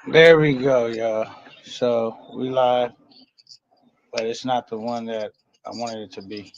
There we go, y'all. So we live, but it's not the one that I wanted it to be.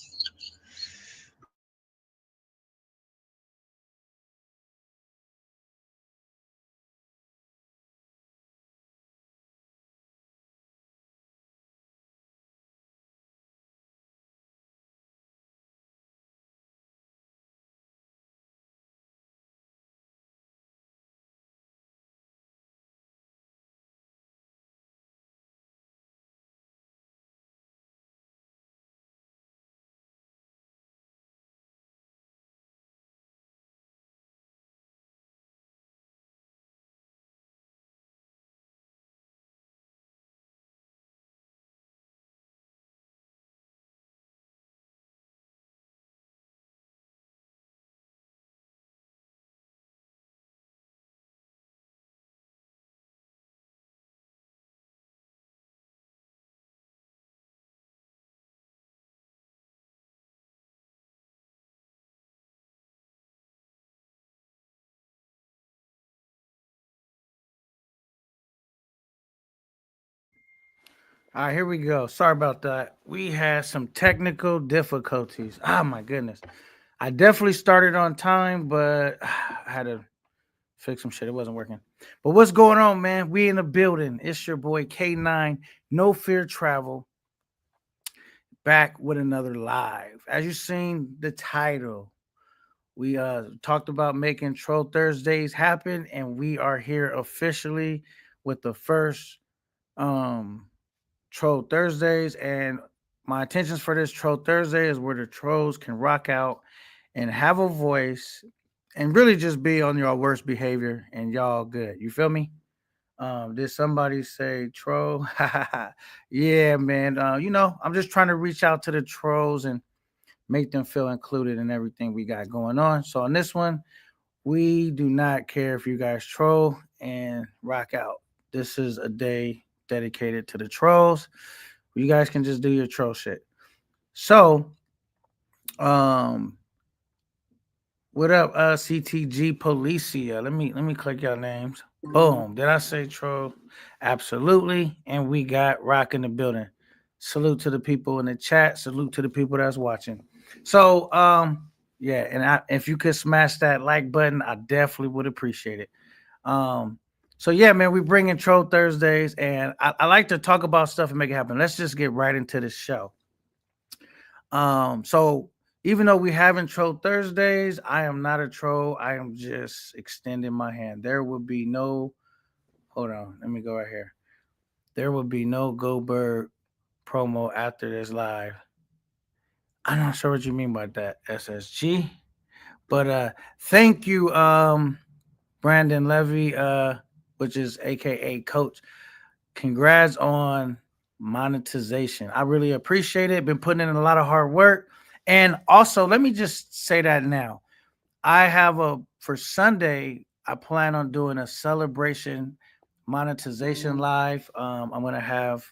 All right, here we go. Sorry about that. We had some technical difficulties. Oh my goodness. I definitely started on time, but I had to fix some shit. It wasn't working. But what's going on, man? We in the building. It's your boy K9, No Fear Travel, back with another live. As you seen the title, we talked about making Troll Thursdays happen, and we are here officially with the first um Troll Thursdays. And my intentions for this Troll Thursday is where the trolls can rock out and have a voice and really just be on your worst behavior and y'all good. You feel me? Did somebody say troll? Yeah, man. I'm just trying to reach out to the trolls and make them feel included in everything we got going on. So on this one, we do not care if you guys troll and rock out. This is a day dedicated to the trolls. You guys can just do your troll shit. So, um, what up, CTG Policia? Let me click your names. Boom. Did I say troll? Absolutely. And we got rock in the building. Salute to the people in the chat. Salute to the people that's watching. So, yeah, and if you could smash that like button, I definitely would appreciate it. Um, so yeah, man, we bring in Troll Thursdays, and I like to talk about stuff and make it happen. Let's just get right into the show. So even though we haven't Troll Thursdays, I am not a troll. I am just extending my hand. There will be no. Hold on, let me go right here. There will be no Goldberg promo after this live. I'm not sure what you mean by that, SSG. But thank you, Brandon Levy, which is AKA Coach. Congrats on monetization. I really appreciate it. Been putting in a lot of hard work. And also, let me just say that now. I have for Sunday, I plan on doing a celebration monetization live. I'm going to have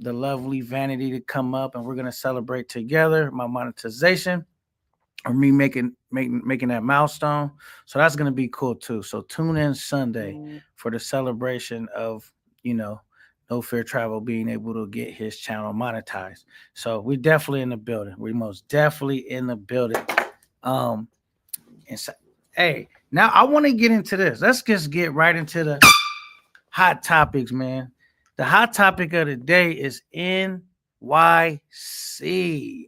the lovely Vanity to come up and we're going to celebrate together my monetization or me making that milestone. So that's gonna be cool too. So tune in Sunday for the celebration of you know No Fear Travel being able to get his channel monetized. So we definitely in the building. We most definitely in the building. Um, and so, hey, now I want to get into this. Let's just get right into the hot topics, man. The hot topic of the day is NYC.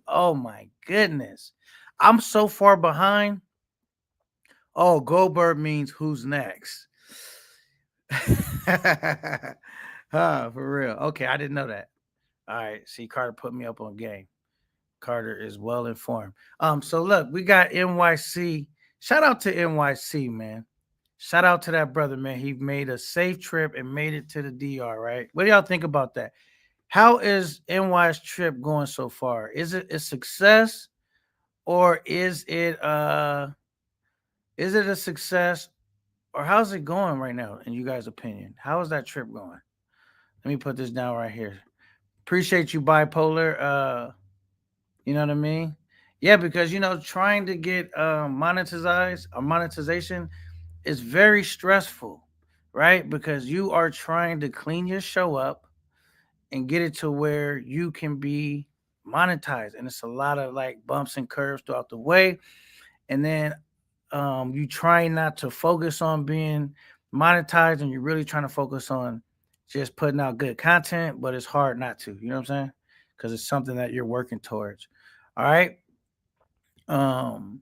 Oh my goodness. I'm so far behind. Oh, Goldberg means who's next. For real. Okay, I didn't know that. All right. See, Carter put me up on game. Carter is well informed. So look, we got NYC. Shout out to NYC, man. Shout out to that brother, man. He made a safe trip and made it to the DR, right? What do y'all think about that? How is NY's trip going so far? Is it a success or is it a success or how's it going right now in you guys' opinion? How is that trip going? Let me put this down right here. Appreciate you, bipolar. You know what I mean? Yeah, because trying to get monetization is very stressful. right? Because you are trying to clean your show up and get it to where you can be monetized. And it's a lot of like bumps and curves throughout the way. And then you try not to focus on being monetized, and you're really trying to focus on just putting out good content, but it's hard not to, you know what I'm saying? Because it's something that you're working towards. All right. Um,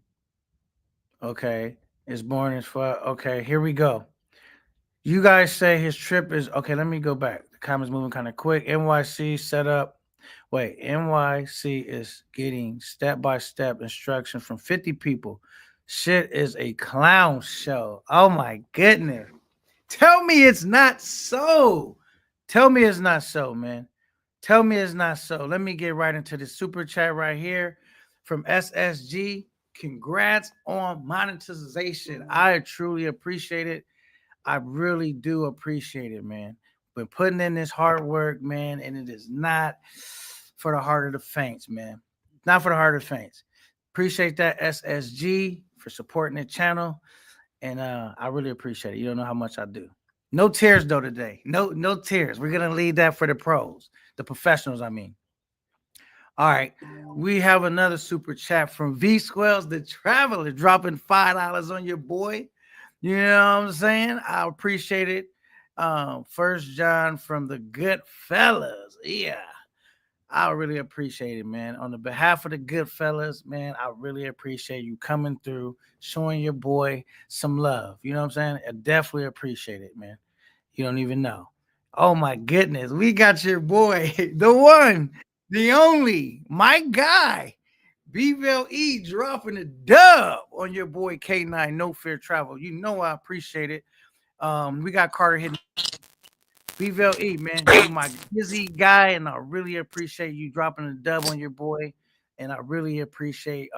okay. It's boring as fuck. Okay, here we go. You guys say his trip is okay. Let me go back. The comments moving kind of quick. NYC set up. Wait, NYC is getting step by step instruction from 50 people. Shit is a clown show. Oh my goodness. Tell me it's not so. Tell me it's not so, man. Tell me it's not so. Let me get right into the super chat right here from SSG. Congrats on monetization. I truly appreciate it. I really do appreciate it, man. Been putting in this hard work, man, and it is not for the heart of the faints, man. Not for the heart of the faints. Appreciate that SSG for supporting the channel, and I really appreciate it. You don't know how much I do. No tears though today. No tears. We're gonna leave that for the pros, the professionals. I mean. All right, we have another super chat from V Squells, the traveler, dropping $5 on your boy. You know what I'm saying? I appreciate it. First John from the good fellas. Yeah. I really appreciate it, man. On the behalf of the good fellas, man, I really appreciate you coming through, showing your boy some love. You know what I'm saying? I definitely appreciate it, man. You don't even know. Oh my goodness. We got your boy, the one, the only, my guy. Bville E dropping a dub on your boy K9 No Fear Travel. You know I appreciate it. We got Carter hitting Bville E, man. You my busy guy, and I really appreciate you dropping a dub on your boy. And I really appreciate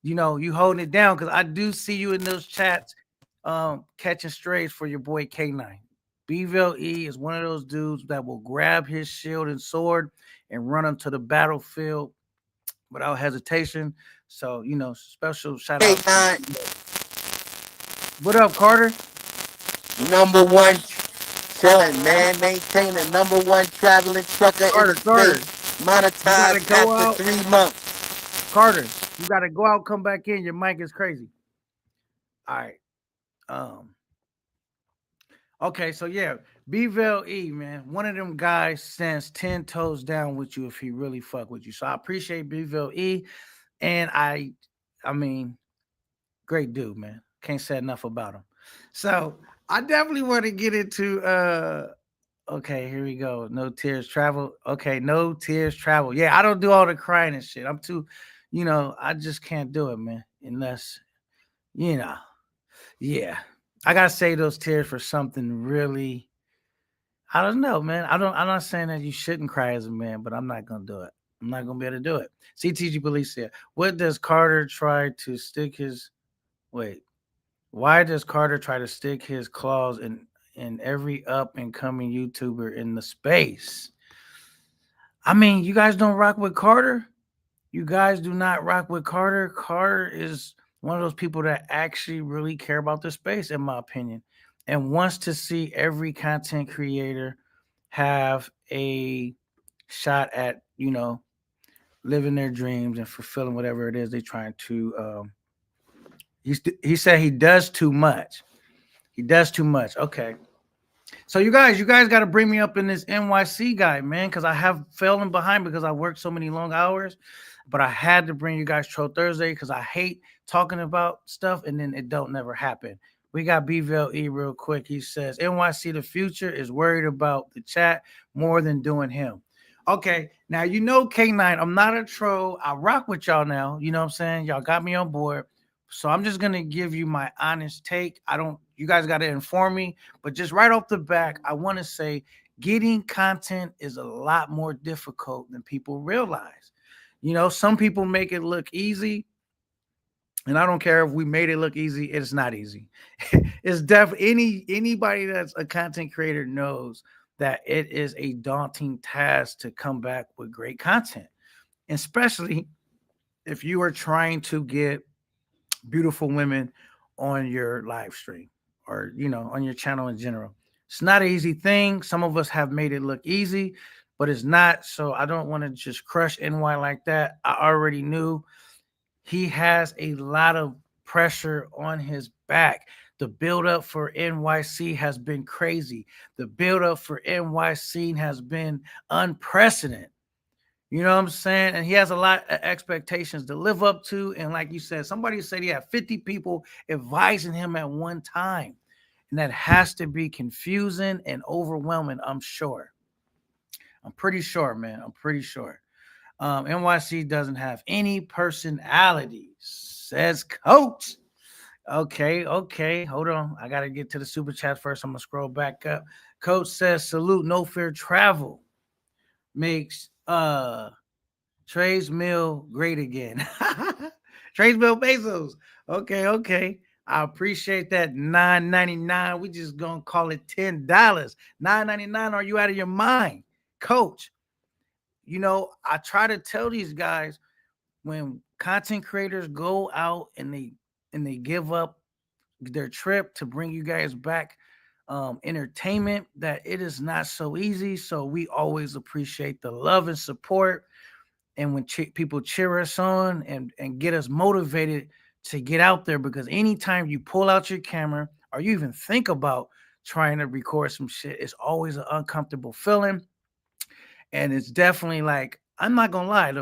you holding it down, because I do see you in those chats catching strays for your boy K9. Bville E is one of those dudes that will grab his shield and sword and run him to the battlefield without hesitation. So, special shout out. What up, Carter? Number one chilling, man. Maintain the number one traveling trucker in the state. Monetized after 3 months. Carter, you gotta go out, come back in. Your mic is crazy. All right. Um. Okay, so yeah, Bville E, man, one of them guys stands 10 toes down with you if he really fuck with you. So I appreciate Bville E, and I mean, great dude, man. Can't say enough about him. So I definitely want to get into okay, here we go. No tears travel. Okay, no tears travel. Yeah, I don't do all the crying and shit. I'm too, I just can't do it, man. Unless, you know, yeah. I gotta save those tears for something really. I don't know, man. I'm not saying that you shouldn't cry as a man, but I'm not gonna do it. I'm not gonna be able to do it. CTG Police said, what does Carter try to stick his wait? Why does Carter try to stick his claws in every up and coming YouTuber in the space? I mean, you guys don't rock with Carter? You guys do not rock with Carter? Carter is one of those people that actually really care about the space, in my opinion, and wants to see every content creator have a shot at, living their dreams and fulfilling whatever it is they're trying to. He said he does too much. He does too much. Okay. So you guys got to bring me up in this NYC guy, man, because I have fallen behind because I worked so many long hours. But I had to bring you guys Troll Thursday because I hate talking about stuff and then it don't never happen. We got Bville E real quick. He says NYC the future is worried about the chat more than doing him. Okay, now K9. I'm not a troll. I rock with y'all now. You know what I'm saying? Y'all got me on board. So I'm just gonna give you my honest take. You guys got to inform me, but just right off the back, I want to say getting content is a lot more difficult than people realize. Some people make it look easy, and I don't care if we made it look easy. It's not easy. It's definitely anybody that's a content creator knows that it is a daunting task to come back with great content, especially if you are trying to get beautiful women on your live stream or on your channel in general. It's not an easy thing. Some of us have made it look easy, but it's not. So I don't want to just crush NY like that. I already knew he has a lot of pressure on his back. The buildup for NYC has been crazy. The buildup for NYC has been unprecedented. You know what I'm saying? And he has a lot of expectations to live up to. And like you said, somebody said he had 50 people advising him at one time. And that has to be confusing and overwhelming, I'm sure. I'm pretty sure, man. I'm pretty sure. NYC doesn't have any personality, says Coach. Okay. Hold on. I got to get to the super chat first. I'm going to scroll back up. Coach says, salute, no fear travel makes Trey's Mill great again. Trey's Mill Bezos. Okay. I appreciate that. $9.99. We just gonna call it $10. $9.99. Are you out of your mind, Coach? I try to tell these guys when content creators go out and they give up their trip to bring you guys back entertainment, that it is not so easy. So we always appreciate the love and support. And when people cheer us on and get us motivated to get out there, because anytime you pull out your camera or you even think about trying to record some shit, it's always an uncomfortable feeling. And it's definitely like, I'm not going to lie,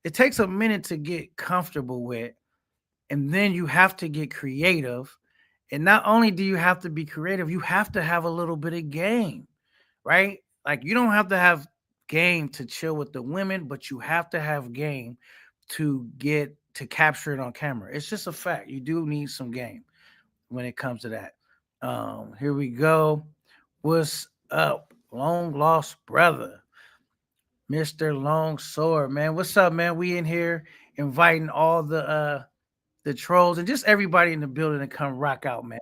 it takes a minute to get comfortable with, and then you have to get creative. And not only do you have to be creative, you have to have a little bit of game, right? Like you don't have to have game to chill with the women, but you have to have game to capture it on camera. It's just a fact. You do need some game when it comes to that. Here we go. What's up, long lost brother, Mr. Long Sword, man? What's up, man? We in here inviting all the trolls and just everybody in the building to come rock out, man.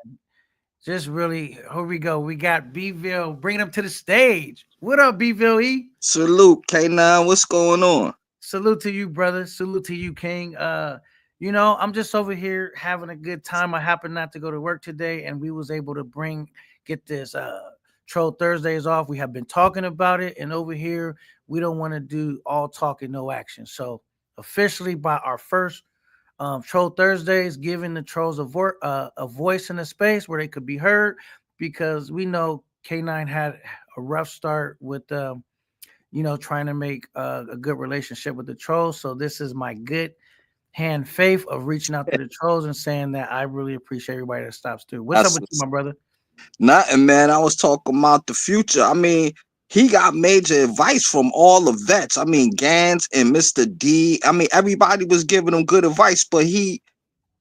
Just really, here we go. We got Bville bringing him to the stage. What up, Bville E? Salute, K9. What's going on? Salute to you, brother. Salute to you, King. I'm just over here having a good time. I happened not to go to work today, and we was able to get this Troll Thursdays off. We have been talking about it, and over here, we don't want to do all talk and no action. So officially by our first Troll Thursdays, giving the trolls a voice in a space where they could be heard, because we know K9 had a rough start with, trying to make a good relationship with the trolls. So this is my good hand faith of reaching out to the trolls and saying that I really appreciate everybody that stops through. What's up with you, my brother? Nothing, man. I was talking about the future. I mean, he got major advice from all the vets. I mean, Gans and Mr. D. I mean, everybody was giving him good advice, but he,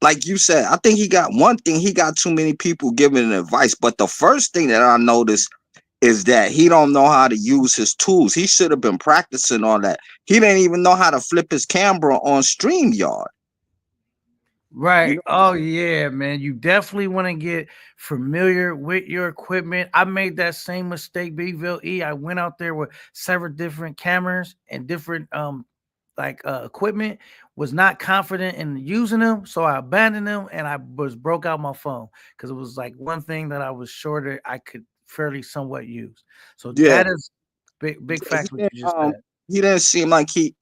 like you said, I think he got too many people giving him advice. But the first thing that I noticed is that he don't know how to use his tools. He should have been practicing on that. He didn't even know how to flip his camera on StreamYard. Right. Oh yeah, man. You definitely want to get familiar with your equipment. I made that same mistake, Bville E. I went out there with several different cameras and different equipment, was not confident in using them, so I abandoned them and I broke out my phone because it was like one thing that I was sure that I could fairly somewhat use. So that is big fact what you just said. He didn't seem like he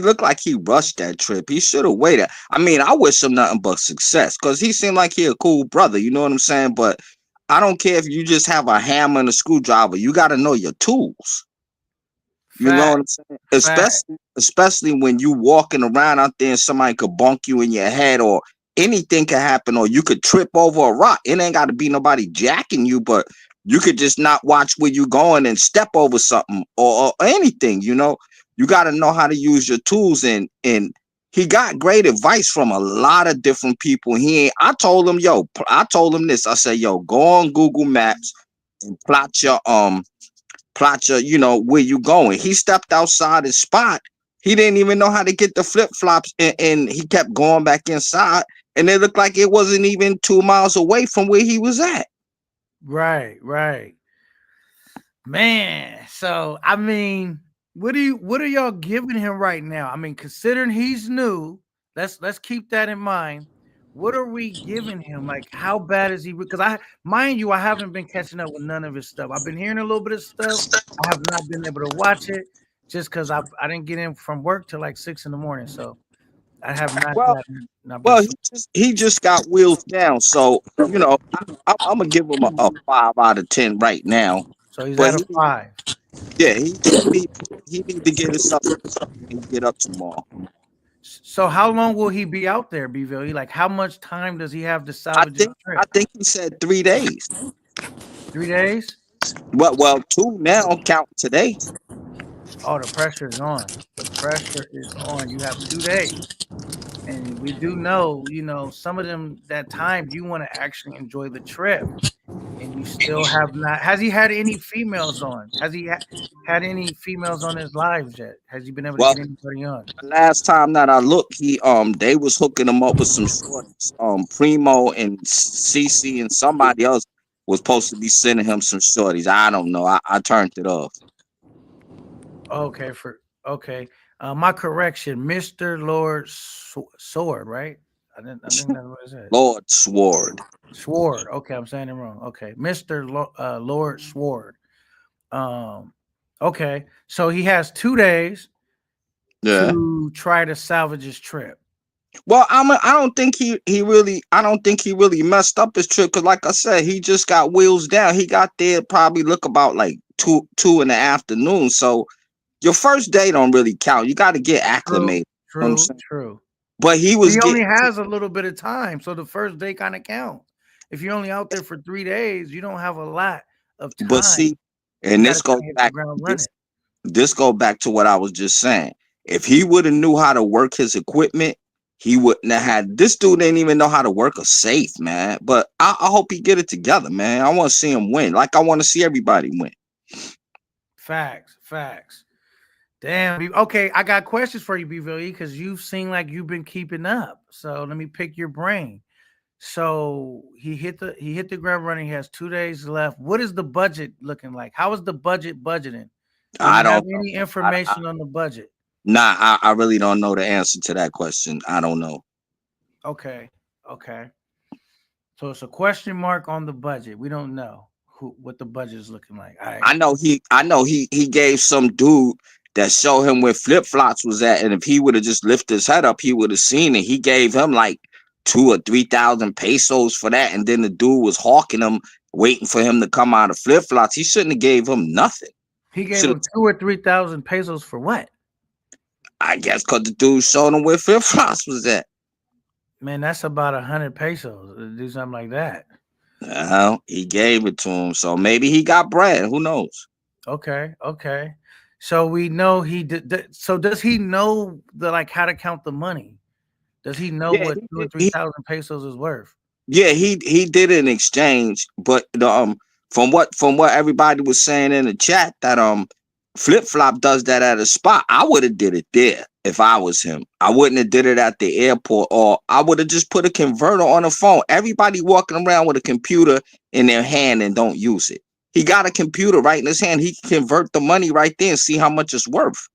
looked like he rushed that trip. He should have waited. I mean, I wish him nothing but success, because he seemed like he a cool brother. You know what I'm saying? But I don't care if you just have a hammer and a screwdriver. You got to know your tools. You know what I'm saying? Especially when you walking around out there and somebody could bonk you in your head, or anything could happen, or you could trip over a rock. It ain't got to be nobody jacking you, but you could just not watch where you going and step over something or anything. You got to know how to use your tools, and he got great advice from a lot of different people. I told him this. I said, yo, go on Google Maps and plot your where you going. He stepped outside his spot. He didn't even know how to get the flip-flops, and he kept going back inside, and it looked like it wasn't even 2 miles away from where he was at. Right. Man, so I mean, what are y'all giving him right now? I mean, considering he's new, let's keep that in mind. What are we giving him? Like, how bad is he? Because mind you, I haven't been catching up with none of his stuff. I've been hearing a little bit of stuff. I have not been able to watch it just because I didn't get in from work till like 6 a.m. So I have not. Well, Not been. well, he just got wheels down. So I'm gonna give him a 5 out of 10 right now. So he's But at a 5. yeah, he need to get himself and get up tomorrow. So how long will he be out there, Bville? Like, how much time does he have to I salvage his think trip? I think he said 3 days. 3 days? Well, 2 now, count today. Oh, the pressure is on. The pressure is on. You have 2 days. And we do know, some of them that time you want to actually enjoy the trip. And you still have not. Has he had any females on? Has he had any females on his lives yet? Has he been able to Well, get anybody on? last time that I looked, they was hooking him up with some shorties. Primo and CC and somebody else was supposed to be sending him some shorties. I don't know. I turned it off. Okay, my correction, Mr. Lord Sword, right? I think that's what it said. Lord Sword. Sword. Okay, I'm saying it wrong. Okay, Mr. Lord Sword. Okay, so he has 2 days to try to salvage his trip. Well, I don't think he really messed up his trip because, like I said, he just got wheels down. He got there probably look about like two in the afternoon. So your first day don't really count. You got to get acclimated. True. But he only has a little bit of time, so the first day kind of counts. If you're only out there for 3 days, you don't have a lot of time. But see, and this goes back. This goes back to what I was just saying. If he would have knew how to work his equipment, he wouldn't have had. This dude didn't even know how to work a safe, man. But I hope he get it together, man. I want to see him win. Like I want to see everybody win. Facts. Damn. Okay, I got questions for you, BVE, because you've seemed like you've been keeping up. So let me pick your brain. So he hit the ground running. He has 2 days left. What is the budget looking like? How is the budgeting? I don't have any information on the budget. Nah, I really don't know the answer to that question. I don't know. Okay. So it's a question mark on the budget. We don't know what the budget is looking like. Right. I know he gave some dude that showed him where Flip Flops was at, and if he would have just lifted his head up, he would have seen it. He gave him like 2,000 or 3,000 pesos for that, and then the dude was hawking him, waiting for him to come out of Flip Flops. He shouldn't have gave him nothing. He gave him 2,000 or 3,000 pesos for what? I guess because the dude showed him where Flip Flops was at. Man, that's about 100 pesos to do something like that. He gave it to him, so maybe he got bread. Who knows? Okay. So we know he did. So does he know how to count the money? Does he know what 2,000 or 3,000 pesos is worth? Yeah, he did an exchange, but from what everybody was saying in the chat that Flip Flop does that at a spot. I would have did it there if I was him. I wouldn't have did it at the airport, or I would have just put a converter on the phone. Everybody walking around with a computer in their hand and don't use it. He got a computer right in his hand. He can convert the money right there and see how much it's worth.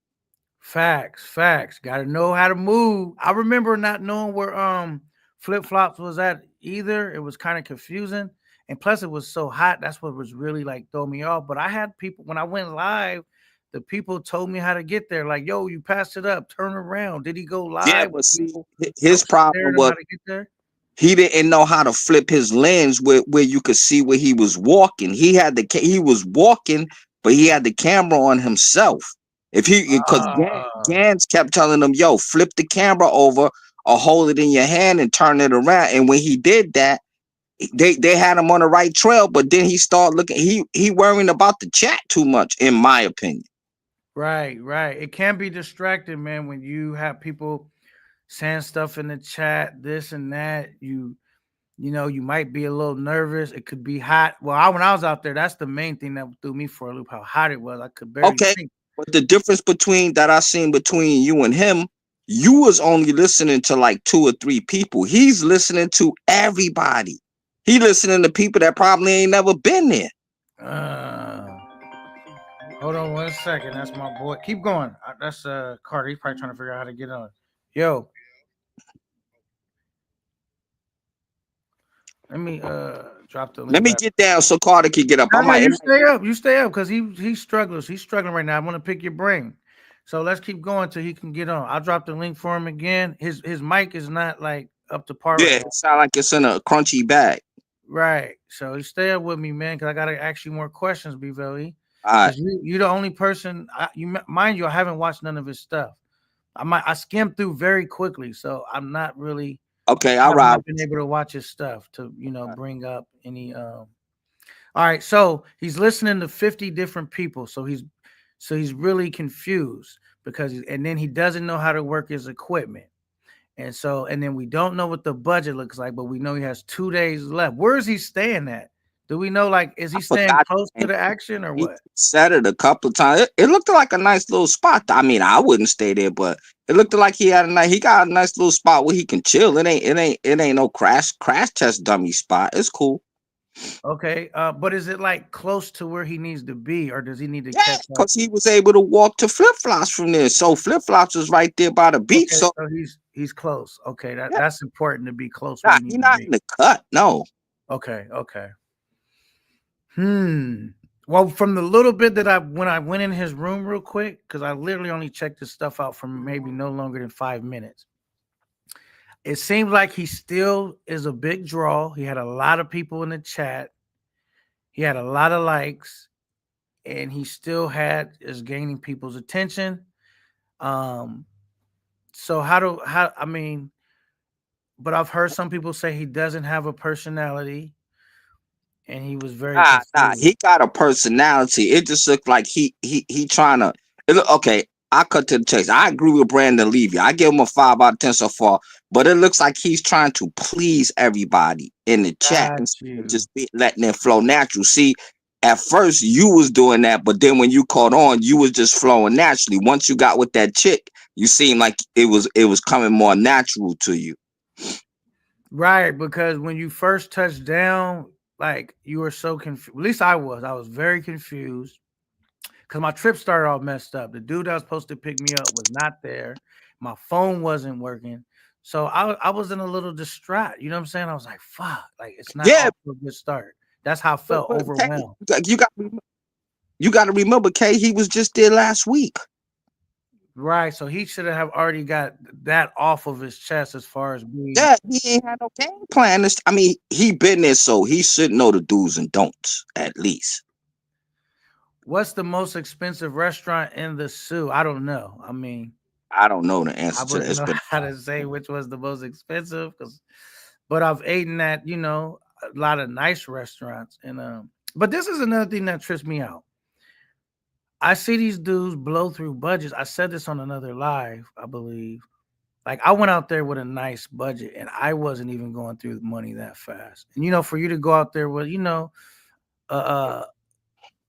Facts. Got to know how to move. I remember not knowing where Flip Flops was at either. It was kind of confusing, and plus it was so hot. That's what was really like throwing me off. But I had people when I went live. The people told me how to get there. Like, yo, you passed it up. Turn around. Did he go live? Yeah, but see, his problem was he didn't know how to flip his lens where you could see where he was walking. He was walking, but he had the camera on himself. Because Gans kept telling him, yo, flip the camera over or hold it in your hand and turn it around. And when he did that, they had him on the right trail, but then he started looking. He worrying about the chat too much, in my opinion. Right. It can be distracting, man, when you have people saying stuff in the chat, this and that. You might be a little nervous. It could be hot. Well, when I was out there, that's the main thing that threw me for a loop, how hot it was. I could barely think. But the difference that I seen between you and him, you was only listening to like 2 or 3 people. He's listening to everybody. He listening to people that probably ain't never been there. Hold on 1 second. That's my boy. Keep going. That's Carter. He's probably trying to figure out how to get on. Yo. Let me drop the link. Let me back. get down so Carter can get up. No, I no, might. you stay up. You stay up because he's struggling. He's struggling right now. I want to pick your brain. So let's keep going till he can get on. I'll drop the link for him again. His mic is not like up to par Yeah, right now. it sounds like it's in a crunchy bag. Right. So you stay up with me, man, because I gotta ask you more questions, BVLE. All right. Because you're the only person. Mind you, I haven't watched none of his stuff. I skimmed through very quickly, so I'm not really. Okay, I all have right. not been able to watch his stuff to bring up any. All right, so he's listening to 50 different people, so he's really confused because and then he doesn't know how to work his equipment. And then we don't know what the budget looks like, but we know he has 2 days left. Where is he staying at? Do we know, like, is he staying close to the action or what? He said it a couple of times. It looked like a nice little spot. I mean, I wouldn't stay there, but it looked like he got a nice little spot where he can chill. It ain't no crash test dummy spot. It's cool. Okay, but is it like close to where he needs to be, or does he need to Yeah, catch up? because he was able to walk to Flip Flops from there. So Flip Flops was right there by the beach. Okay, so he's close. Okay, that's important to be close. nah, Where you he's need not to be. in the cut. No. Okay. Well, from the little bit that when I went in his room real quick, because I literally only checked his stuff out for maybe no longer than 5 minutes. It seems like he still is a big draw. He had a lot of people in the chat. He had a lot of likes, and he still is gaining people's attention. So I mean, but I've heard some people say he doesn't have a personality, and he was very Nah, he got a personality. It just looked like he trying to. Okay, I cut to the chase. I agree with Brandon Levy. I give him a 5 out of 10 so far, but it looks like he's trying to please everybody in the chat and just letting it flow natural. See, at first you was doing that, but then when you caught on, you was just flowing naturally. Once you got with that chick, you seemed like it was coming more natural to you. Right, because when you first touched down, like you were so confused. At least I was very confused because my trip started all messed up. The dude that was supposed to pick me up was not there. My phone wasn't working. So I was in a little distraught. You know what I'm saying? I was like, fuck, like it's not off to a good start. That's how I felt overwhelmed. You got to remember, Kay, he was just there last week. Right. So he should have already got that off of his chest as far as being. Yeah, he ain't had no game plan. I mean, he been there, so he should know the do's and don'ts, at least. What's the most expensive restaurant in the Sioux? I don't know. I mean, I don't know the answer to that. I don't know how to say which was the most expensive, but I've eaten at, a lot of nice restaurants. And but this is another thing that trips me out. I see these dudes blow through budgets. I said this on another live, I believe. Like I went out there with a nice budget and I wasn't even going through the money that fast. And for you to go out there with,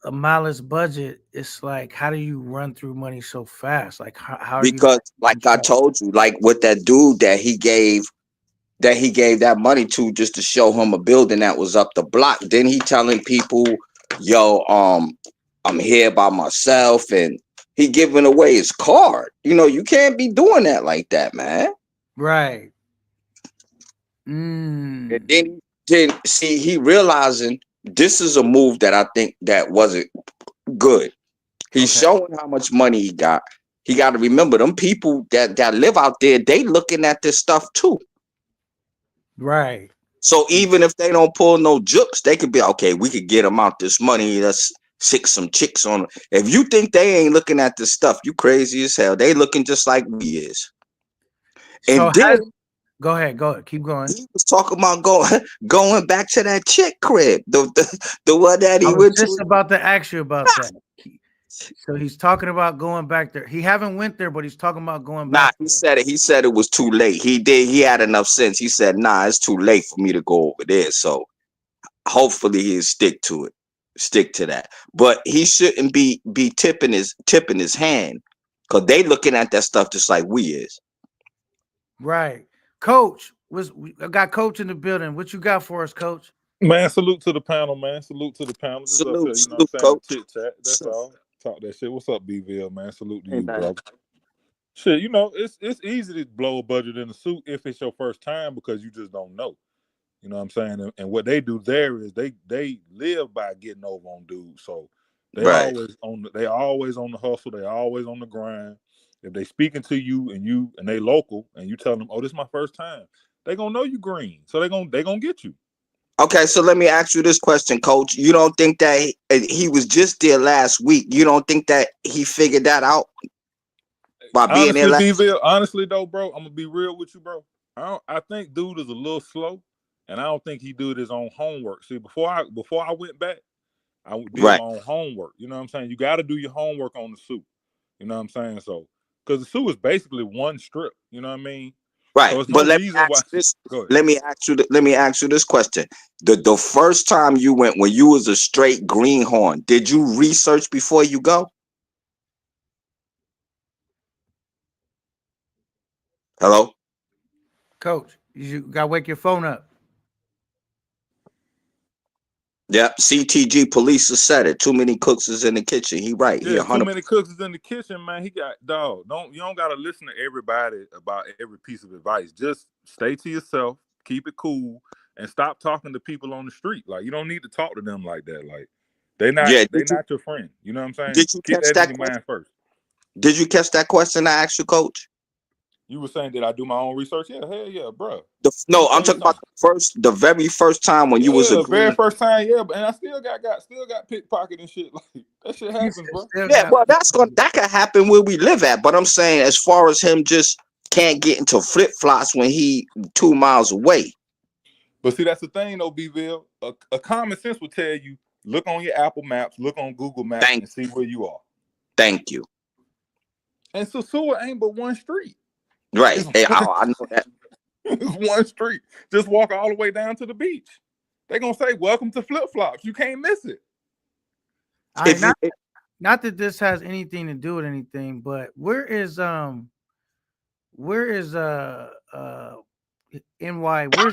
a modest budget, it's like, how do you run through money so fast? Like how because like I told you, like with that dude that he gave that money to just to show him a building that was up the block. Then he telling people, yo, I'm here by myself, and he giving away his card. You can't be doing that like that, man. Right. And then see, he realizing this is a move that I think that wasn't good. He's showing how much money he got. He got to remember them people that live out there, they looking at this stuff too. Right. So even if they don't pull no jokes, they could be okay. We could get them out this money. Let's stick some chicks on them. If you think they ain't looking at this stuff, you crazy as hell. They looking just like we is. So and then go ahead, keep going. He was talking about going back to that chick crib, the one that he went to. Just about to ask you about that. So he's talking about going back there. He haven't went there, but he's talking about going back. He said it. He said it was too late. He had enough sense. He said, nah, it's too late for me to go over there. So hopefully he'll stick to it. Stick to that. But he shouldn't be tipping his hand, because they looking at that stuff just like we is. Right. Coach, I got Coach in the building. What you got for us, Coach? Man, salute to the panel, man. Salute to the panel. Just salute, up there, Coach. Chit chat. That's all. Talk that shit. What's up, BVL, man? Salute to you, bro. Shit, it's easy to blow a budget in a suit if it's your first time, because you just don't know. You know what I'm saying? And what they do there is they live by getting over on dudes. So they Right. always on the hustle. They always on the grind. If they speaking to you and they local and you tell them, oh, this is my first time, they gonna know you green. So they gonna get you. Okay, so let me ask you this question, Coach. You don't think that he was just there last week? You don't think that he figured that out by being there Honestly, last? honestly though, bro, I'm gonna be real with you, bro. I think dude is a little slow, and I don't think he did his own homework. See, before I went back, I did Right. my own homework. You know what I'm saying? You got to do your homework on the suit. You know what I'm saying? So, because the suit is basically one strip. You know what I mean? Right. So it's But no reason why. Go ahead. let me ask you this question. The first time you went, when you was a straight greenhorn, did you research before you go? Hello? Coach, you gotta wake your phone up. Yep. CTG police has said it. Too many cooks is in the kitchen. He right. He Yeah, too 100%. many cooks is in the kitchen, man. He got dog. You don't gotta listen to everybody about every piece of advice. Just stay to yourself, keep it cool, and stop talking to people on the street. Like you don't need to talk to them like that. Like they Yeah. not your friend. You know what I'm saying? Did you Keep catch that in that your question? mind first. Did you catch that question I asked you, Coach? You were saying, did I do my own research? Yeah, hell yeah, bro. No, I'm talking about the very first time when you was a The very green. first time, yeah, and I still got pickpocket and shit. Like that shit happens, bro. Yeah, well, that could happen where we live at. But I'm saying, as far as him just can't get into flip flops when he 2 miles away. But see, that's the thing, though, B-ville. A common sense would tell you, look on your Apple Maps, look on Google Maps, and see where you are. Thank you. And so Seward ain't but one street. Right. Hey, I know that. It's one street. Just walk all the way down to the beach. They're gonna say, "Welcome to Flip Flops." You can't miss it. Not that this has anything to do with anything, but where is NY? Where's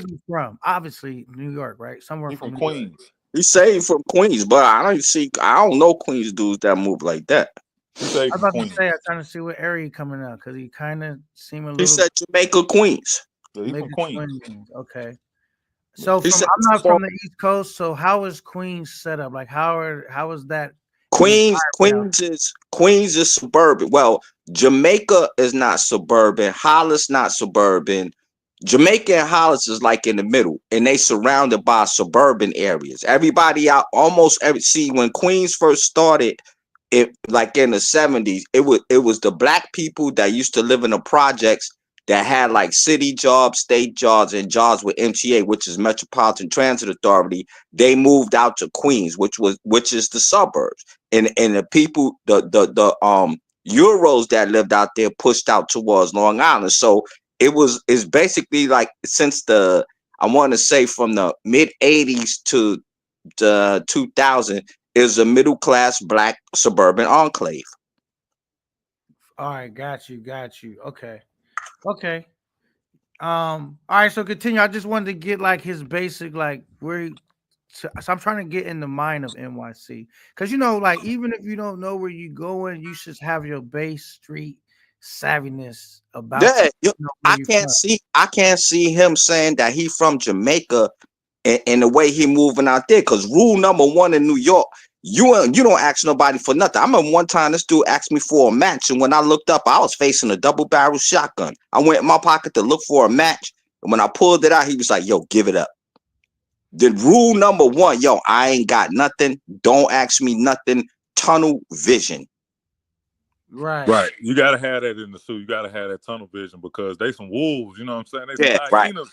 he from? Obviously New York, right? Somewhere from New Queens. York. He say he from Queens, but I don't know Queens dudes that move like that. He say I was about to say, I'm trying to see what area he coming out because he kind of seem a little. He said Jamaica, Queens. Yeah, he from Queens. Okay. So I'm not from the East Coast. So how is Queens set up? Like how is that? Queens is suburban. Well, Jamaica is not suburban. Hollis not suburban. Jamaica and Hollis is like in the middle, and they surrounded by suburban areas. Everybody out see when Queens first started, it like in the 70s, it was the black people that used to live in the projects that had like city jobs, state jobs, and jobs with MTA, which is Metropolitan Transit Authority. They moved out to Queens, which is the suburbs, and the people, the Euros that lived out there pushed out towards Long Island. So it's basically like since I want to say from the mid 80s to the 2000 is a middle class black suburban enclave. All right, got you. Okay. All right, so continue. I just wanted to get like his basic, like so I'm trying to get in the mind of NYC because like even if you don't know where you're going, you should have your base street savviness about. Yeah, I can't see him saying that he from Jamaica and the way he moving out there. Because rule number one in New York, you don't ask nobody for nothing. I remember one time this dude asked me for a match, and when I looked up, I was facing a double barrel shotgun. I went in my pocket to look for a match, and when I pulled it out, he was like, "Yo, give it up." The rule number one, yo, I ain't got nothing. Don't ask me nothing. Tunnel vision. Right. You gotta have that in the suit. You gotta have that tunnel vision because they some wolves. You know what I'm saying? They some hyenas.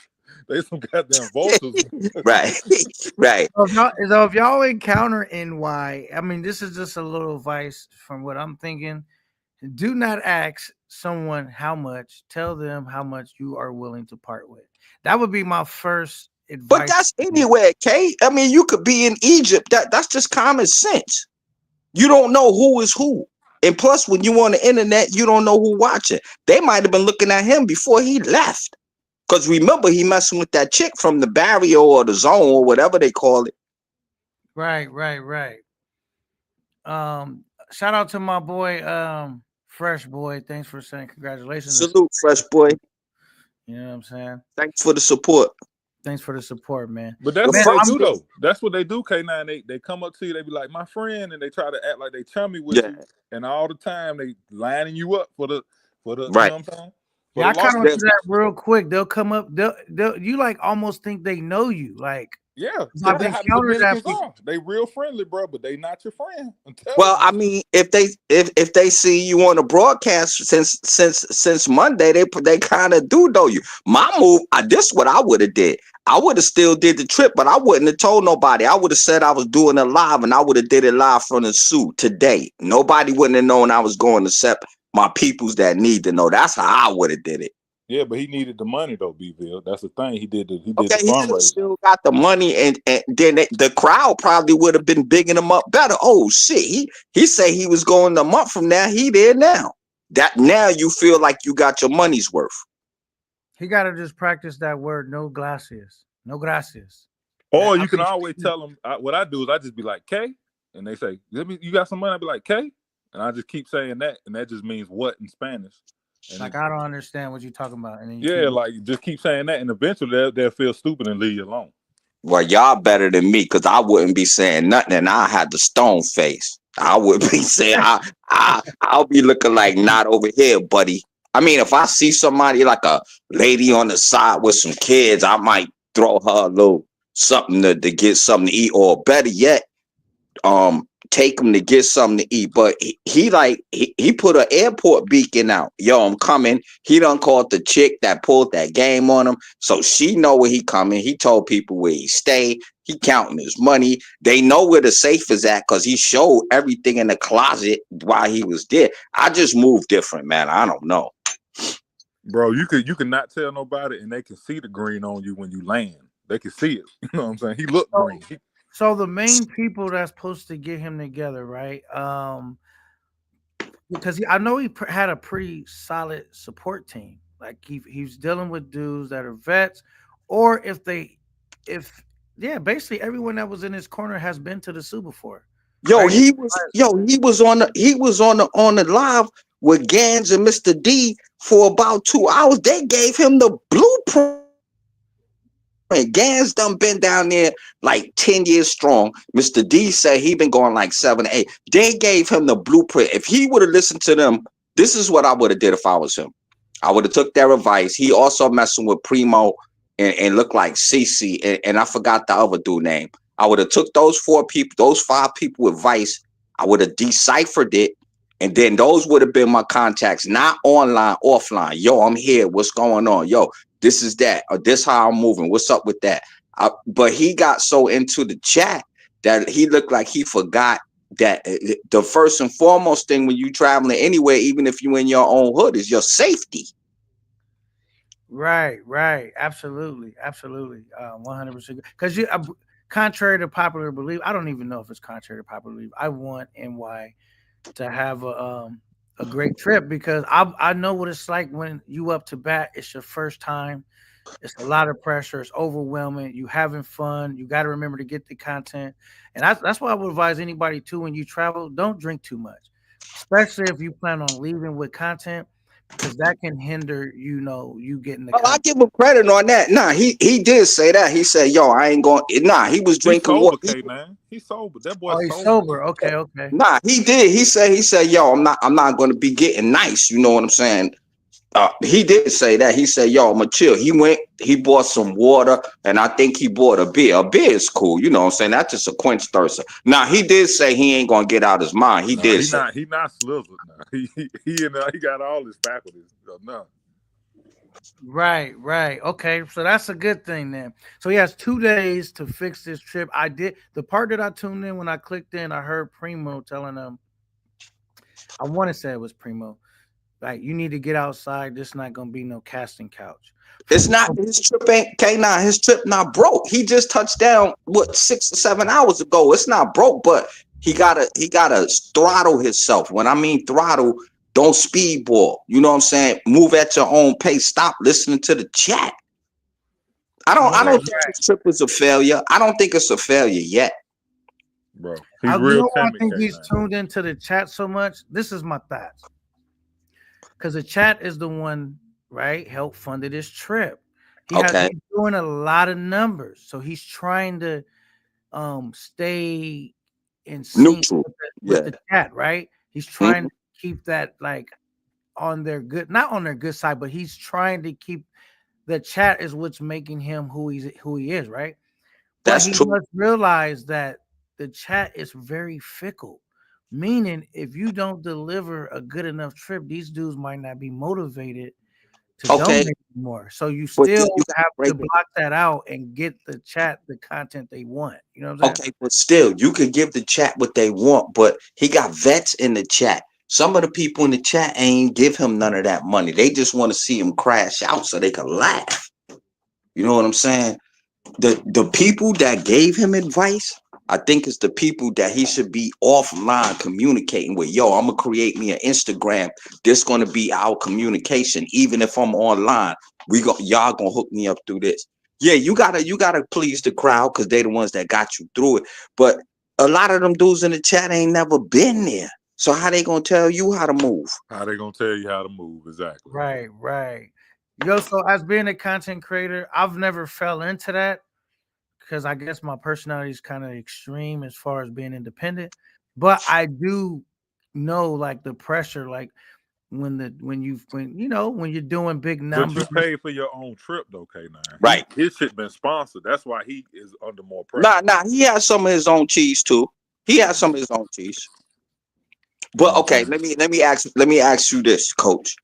They some goddamn vultures. Right. So if y'all encounter NY, I mean, this is just a little advice from what I'm thinking. Do not ask someone how much. Tell them how much you are willing to part with. That would be my first advice. But that's anywhere, Kay. I mean, you could be in Egypt. That's just common sense. You don't know who is who. And plus, when you on the internet, you don't know who watching. They might have been looking at him before he left. Because remember, he messing with that chick from the barrio or the zone or whatever they call it. Right. Shout out to my boy, Fresh Boy. Thanks for saying congratulations. Salute, Fresh Boy. You know what I'm saying? Thanks for the support. Thanks for the support, man. But that's The Man, what they first do, thing- though. That's what they do, K9. They come up to you, they be like, my friend, and they try to act like they chummy with Yeah. you. And all the time, they lining you up for the you know Right. what I'm saying? For Yeah, I the kind of loss. went through that real quick. They'll come up, they'll you like almost think they know you. Like, Yeah, I've that's how the encountered that. Dominicans are. They real friendly, bro, but they not your friend. I'm telling Well, you. I mean, if they see you on the broadcast since Monday, they kind of do know you. My move, this what I would have did. I would have still did the trip, but I wouldn't have told nobody. I would have said I was doing it live, and I would have did it live from the suit today. Nobody wouldn't have known I was going to set my peoples that need to know. That's how I would have did it. Yeah, but he needed the money though, B-Ville. That's the thing. He did the Okay, he fundraising. still got the money, and then the crowd probably would have been bigging him up better. Oh shit, he said he was going a month from now. He there now. That now you feel like you got your money's worth. He got to just practice that word, no gracias. No gracias. Or I you can mean, always tell them. What I do is I just be like K, and they say, "You got some money?" I be like K, and I just keep saying that, and that just means what in Spanish. And like, I don't understand what you're talking about. And then yeah, like just keep saying that, and eventually they'll feel stupid and leave you alone. Well, y'all better than me, because I wouldn't be saying nothing, and I had the stone face. I would be saying, I'll be looking like not over here, buddy. I mean, if I see somebody like a lady on the side with some kids, I might throw her a little something to get something to eat, or better yet, take him to get something to eat. But he put an airport beacon out. Yo, I'm coming. He done called the chick that pulled that game on him, so she know where he coming. He told people where he stay. He counting his money. They know where the safe is at because he showed everything in the closet while he was there. I just moved different, man. I don't know. Bro, you could not tell nobody, and they can see the green on you when you land. They can see it. You know what I'm saying? He looked green. So the main people that's supposed to get him together, right? Because I know he had a pretty solid support team. Like he's dealing with dudes that are vets, or basically everyone that was in his corner has been to the Super before. Yo, right? he was on the live with Gans and Mr. D for about 2 hours. They gave him the blueprint. Gans done been down there like 10 years strong. Mr. D said he been going like 7 or 8. They gave him the blueprint. If he would have listened to them, this is what I would have did if I was him. I would have took their advice. He also messing with Primo and looked like CC, and I forgot the other dude name. I would have took those 5 people advice. I would have deciphered it, and then those would have been my contacts, not online, offline. Yo, I'm here. What's going on? Yo, this is that, or this how I'm moving. What's up with that? But he got so into the chat that he looked like he forgot that the first and foremost thing when you traveling anywhere, even if you in your own hood, is your safety. Right, absolutely, 100%. Because contrary to popular belief, I don't even know if it's contrary to popular belief. I want NY to have a great trip because I know what it's like when you up to bat. It's your first time. It's a lot of pressure. It's overwhelming. You having fun. You got to remember to get the content, and that's why I would advise anybody too when you travel. Don't drink too much, especially if you plan on leaving with content, because that can hinder you getting the. I give him credit on that. Nah, he did say that. He said, "Yo, I ain't going." Nah, he was drinking sober, water. man. He's sober. That boy. Oh, he's sober. Okay. Nah, he did. He said, "Yo, I'm not going to be getting nice." You know what I'm saying? He did say that. He said, "Yo, I'ma chill." He bought some water, and I think he bought a beer. A beer is cool, you know what I'm saying? That's just a quench thirster. Now he did say he ain't gonna get out his mind. He not slizzard now. He got all his faculties. No. Right. Okay, so that's a good thing then. So he has 2 days to fix this trip. I did the part that I tuned in when I clicked in. I heard Primo telling them. I want to say it was Primo. Like, you need to get outside. This not gonna be no casting couch. It's not his trip. Ain't K9. His trip not broke. He just touched down 6 or 7 hours ago. It's not broke, but he gotta throttle himself. When I mean throttle, don't speedball. You know what I'm saying? Move at your own pace. Stop listening to the chat. I don't think his trip is a failure. I don't think it's a failure yet. Bro, he's real timid. I think he's tuned into the chat so much. This is my thoughts. Because the chat is the one, right, helped funded this trip. Okay. He's doing a lot of numbers, so he's trying to stay in sync Neutral. with Yeah. the chat, right? He's trying Mhm. to keep that like on their good, not on their good side, but he's trying to keep the chat is what's making him who he is, right? But That's he true. must realize that the chat is very fickle. Meaning, if you don't deliver a good enough trip, these dudes might not be motivated to Okay. donate more. So you But still you gotta have to break it. block that out and get the chat the content they want. You know what I'm saying? Okay, but still, you could give the chat what they want, but he got vets in the chat. Some of the people in the chat ain't give him none of that money. They just want to see him crash out so they can laugh. You know what I'm saying? The people that gave him advice, I think it's the people that he should be offline communicating with. Yo, I'm gonna create me an Instagram. This gonna be our communication, even if I'm online. Y'all gonna hook me up through this. Yeah, you gotta please the crowd because they the ones that got you through it. But a lot of them dudes in the chat ain't never been there. So how they gonna tell you how to move? How they gonna tell you how to move? Exactly. Right, right. Yo, so as being a content creator, I've never fell into that because I guess my personality is kind of extreme as far as being independent. But I do know like the pressure, like when you're doing big But you numbers. pay for your own trip though, K9. Right. His shit been sponsored. That's why he is under more pressure. Nah, he has some of his own cheese too. He has some of his own cheese. But okay, let me ask you this, Coach.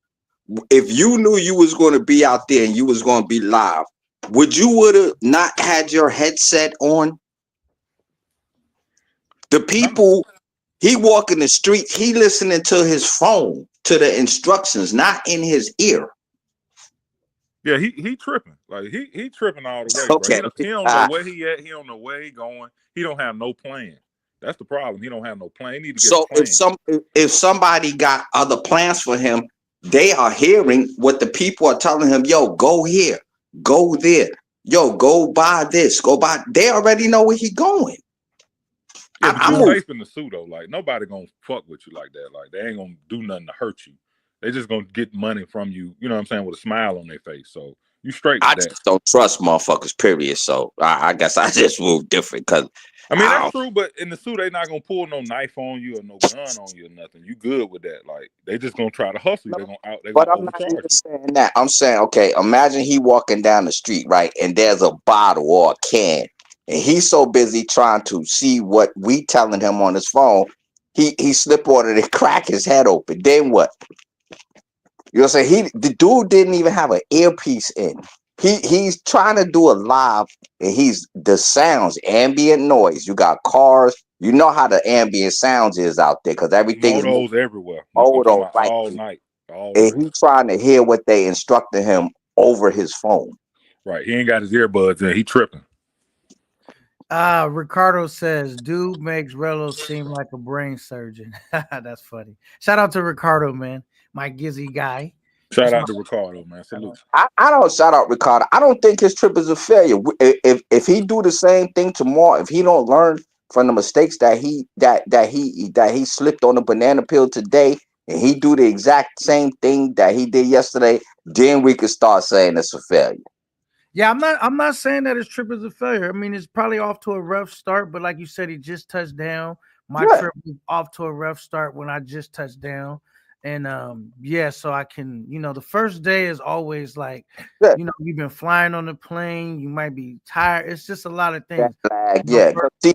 If you knew you was going to be out there and you was going to be live, would have not had your headset on? The people, he walking the streets, he listening to his phone, to the instructions, not in his ear. Yeah, he tripping. Like he tripping all the way, Okay. bro. He don't know where he at. He don't know where he going. He don't have no plan. That's the problem. He don't have no plan. He need to get So a plan. if somebody got other plans for him, they are hearing what the people are telling him. Yo, go here, go there. Yo, go buy this, go buy. They already know where he going. Yeah, but I'm you a, safe in the suit though. Like nobody gonna fuck with you like that. Like they ain't gonna do nothing to hurt you. They just gonna get money from you. You know what I'm saying, with a smile on their face. So you straight I with that. just don't trust motherfuckers, period. So I guess I just move different because I mean, that's true, but in the suit, they not gonna pull no knife on you or no gun on you or nothing. You good with that? Like they just gonna try to hustle you. They're But gonna I'm not overcharge even you. saying that. I'm saying, okay, imagine he walking down the street, right? And there's a bottle or a can. And he's so busy trying to see what we telling him on his phone, he slip ordered and crack his head open. Then what? You know what I'm saying? The dude didn't even have an earpiece in. He's trying to do a live and the sounds, ambient noise. You got cars. You know how the ambient sounds is out there because everything is Motos everywhere. I'm talking moto, about right? all night, all And night. he trying to hear what they instructed him over his phone. Right. He ain't got his earbuds in. He tripping. Ricardo says, dude makes Rello seem like a brain surgeon. That's funny. Shout out to Ricardo, man. My Gizzy guy. Shout out to Ricardo, man. Salute. I don't shout out Ricardo. I don't think his trip is a failure. If he do the same thing tomorrow, if he don't learn from the mistakes that he slipped on the banana peel today, and he do the exact same thing that he did yesterday, then we could start saying it's a failure. Yeah, I'm not saying that his trip is a failure. I mean, it's probably off to a rough start, but like you said, he just touched down. My trip was off to a rough start when I just touched down. And so I can, the first day is always like, you've been flying on the plane, you might be tired. It's just a lot of things. See,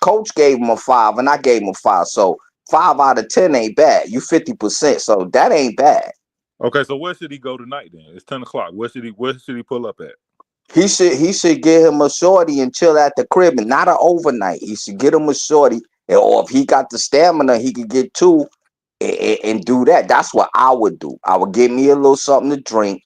coach gave him a 5 and I gave him a 5. So 5 out of 10 ain't bad. You 50%, so that ain't bad. Okay, so where should he go tonight then? It's 10 o'clock. Where should he pull up at? He should get him a shorty and chill at the crib, and not an overnight. He should get him a shorty, or if he got the stamina, he could get 2 and do that. That's what I would do. I would get me a little something to drink.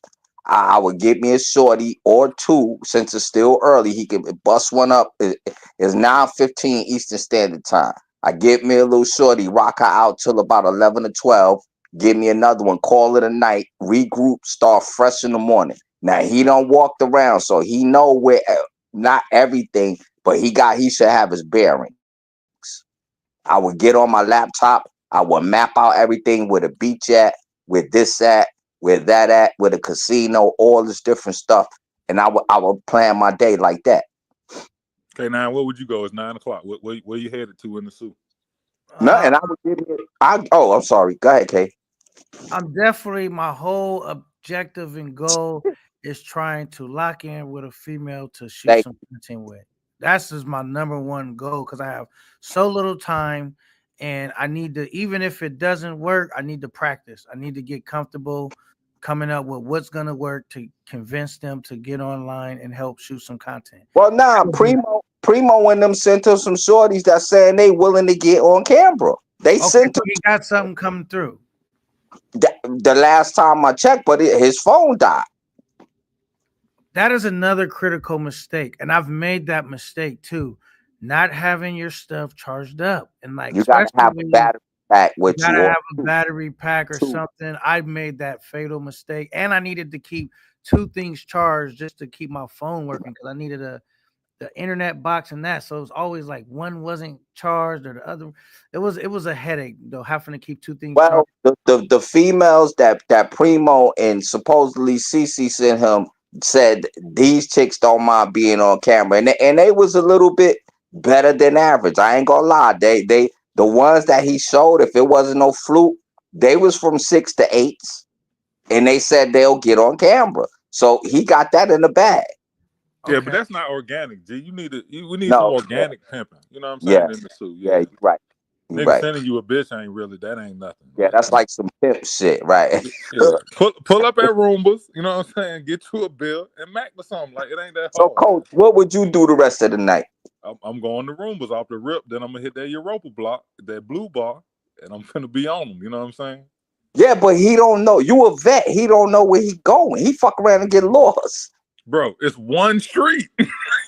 I would get me a shorty or 2 since it's still early. He can bust one up. It's 9:15 Eastern Standard Time. I get me a little shorty, rock her out till about 11 or 12. Give me another one, call it a night, regroup, start fresh in the morning. Now he don't walk around, so he know where not everything, but he should have his bearings. I would get on my laptop, I would map out everything where the beach at, where this at, where that at, with a casino, all this different stuff, and I would plan my day like that. Okay, now where would you go? It's 9 o'clock. Where you headed to in the suit? No, and I would give it. I'm sorry. Go ahead, Kay. I'm definitely, my whole objective and goal is trying to lock in with a female to shoot some content with. That's just my number one goal because I have so little time, and I need to, even if it doesn't work, I need to practice. I need to get comfortable coming up with what's gonna work to convince them to get online and help shoot some content. Well, nah, Primo and them sent us some shorties that saying they willing to get on camera. They sent so he got something coming through. The last time I checked, but his phone died. That is another critical mistake, and I've made that mistake too. Not having your stuff charged up, and like you gotta have a battery pack with you. Gotta have a battery pack or something. I made that fatal mistake, and I needed to keep 2 things charged just to keep my phone working because I needed the internet box and that. So it was always like one wasn't charged or the other. It was a headache though, having to keep 2 things charged. The females that Primo and supposedly CC sent him said these chicks don't mind being on camera, and they was a little bit better than average. I ain't gonna lie. They the ones that he showed, if it wasn't no fluke, they was from 6 to 8s, and they said they'll get on camera. So he got that in the bag. Yeah, but that's not organic, G. We need some organic pimping. You know what I'm saying? In the suit. Yeah, you're right. Nigga sending you a bitch ain't really, that ain't nothing. Yeah, that's like some pimp shit, right? Yeah. Pull up at Roombas, you know what I'm saying? Get you a bill and Mac or something. Like, it ain't that hard. So, Coach, what would you do the rest of the night? I'm going to Roombas off the rip. Then I'm going to hit that Europa block, that blue bar, and I'm going to be on them. You know what I'm saying? Yeah, but he don't know. You a vet. He don't know where he going. He fuck around and get lost. Bro, it's one street.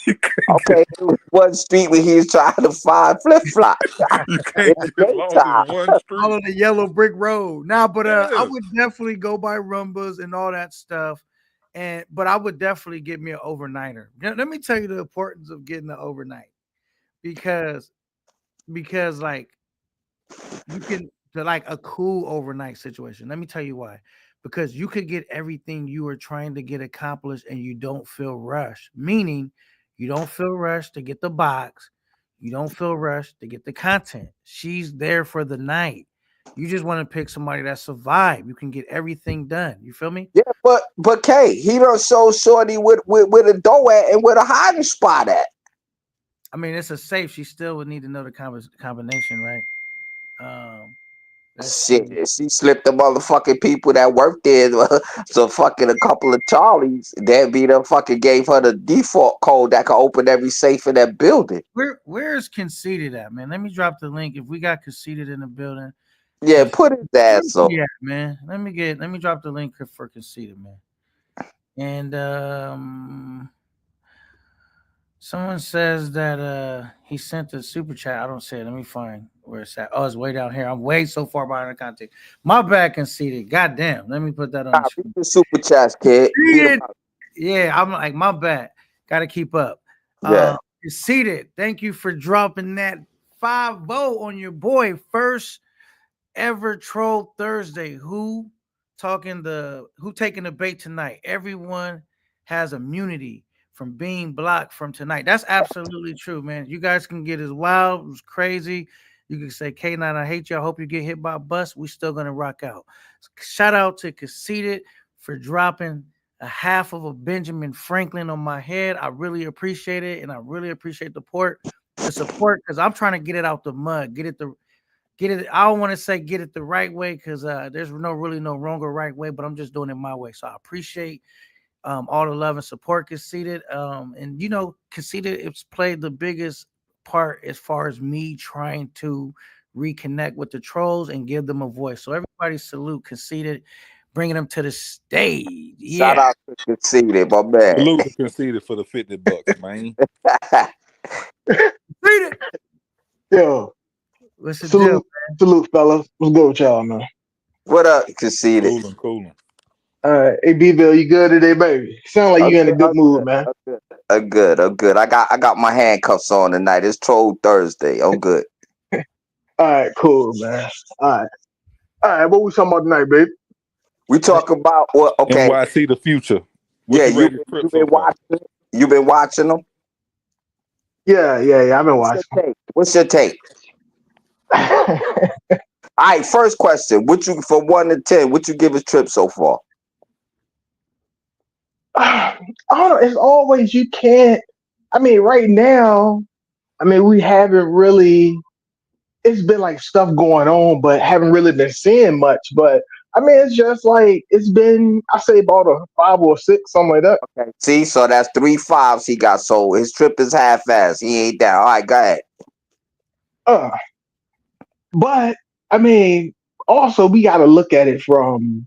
Okay, one street where he's trying to find flip-flop. You can't get lost in one street. Follow the yellow brick road. Nah, but I would definitely go by Rumbas and all that stuff. But I would definitely get me an overnighter. Let me tell you the importance of getting an overnight. Because like you can, like a cool overnight situation. Let me tell you why. Because you could get everything you are trying to get accomplished and you don't feel rushed. Meaning you don't feel rushed to get the box. You don't feel rushed to get the content. She's there for the night. You just want to pick somebody that's a vibe. You can get everything done. You feel me? Yeah, but Kay, he done show shorty with a door at and with a hiding spot at. I mean, it's a safe. She still would need to know the combination, right? Shit, she slipped the motherfucking people that worked there. So fucking a couple of Charlies, that be the fucking gave her the default code that could open every safe in that building. Where is Conceited at, man? Let me drop the link. If we got Conceited in the building, yeah, put his ass on. Yeah, man. Let me drop the link for Conceited, man. And someone says that he sent a super chat. I don't see it. Let me find where it's at. Oh, it's way down here. I'm way so far behind the content. My bad, Conceited. Goddamn. Let me put that on the super chats, kid. Yeah, I'm like, my bad. Gotta keep up. Yeah. Conceited. Thank you for dropping that 5-0 on your boy. First ever Troll Thursday. Who taking the bait tonight? Everyone has immunity from being blocked from tonight. That's absolutely true, man. You guys can get as wild, as crazy. You can say, K9, I hate you. I hope you get hit by a bus. We still gonna rock out. Shout out to Conceited for dropping a half of a Benjamin Franklin on my head. I really appreciate it, and I really appreciate the support because I'm trying to get it out the mud, get it. I don't want to say get it the right way because there's really no wrong or right way, but I'm just doing it my way. So I appreciate all the love and support. Conceited, and Conceited, it's played the biggest part as far as me trying to reconnect with the trolls and give them a voice. So everybody salute Conceited, bringing them to the stage. Yeah. Shout out to Conceited, my man. Salute to Conceited for the $50, man. Conceited. Yo. What's the deal, man? Salute, fellas. What's good with y'all, man? What up, Conceited? Coolin'. All right, hey B-Ville, you good today, baby? Sound like you in a good mood, man. I'm good. I got my handcuffs on tonight. It's Troll Thursday. I'm good. All right, cool, man. All right. What we talking about tonight, babe? We talk about what? Okay, NYC the future. What yeah, you rate his trip you so been far? watching. You been watching them. Yeah. I've been watching. What's your take? All right, first question. What you from 1 to 10? What you give his trip so far? I don't know. It's always you can't. I mean, right now, I mean, we haven't really. It's been like stuff going on, but haven't really been seeing much. But I mean, it's just like it's been. I say about a 5 or 6, something like that. Okay. See, so that's 3 5s he got. So his trip is half-assed. He ain't down. All right, go ahead. Uh, but I mean, also we got to look at it from.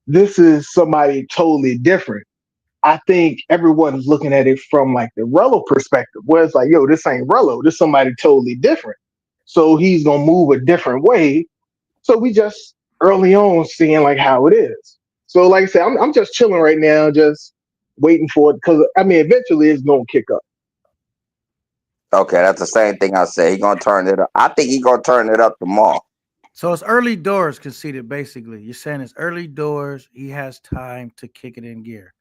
This is somebody totally different. I think everyone's looking at it from like the Rello perspective, where it's like, yo, this ain't Rello. This somebody totally different. So he's gonna move a different way. So we just early on seeing like how it is. So like I said, I'm just chilling right now, just waiting for it because I mean eventually it's gonna kick up. Okay, that's the same thing I said. He gonna turn it up. I think he gonna turn it up tomorrow. So it's early doors conceded, basically. You're saying it's early doors. He has time to kick it in gear.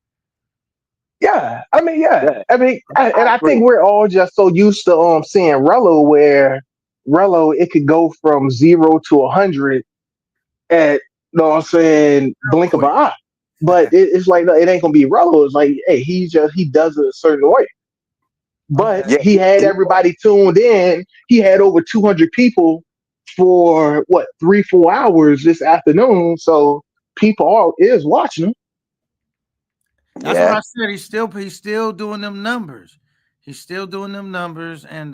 Yeah, I mean, Yeah, I mean, and I agree. think we're all just so used to seeing Rello where Rello it could go from 0 to 100 at you know what I'm saying blink of an eye. But it's like no, it ain't gonna be Rello. It's like hey, he does it a certain way. But Okay. Yeah, he had everybody tuned in. He had over 200 people for what 3-4 hours this afternoon. So people is watching him. That's what yeah. I said. He's still doing them numbers. He's still doing them numbers, and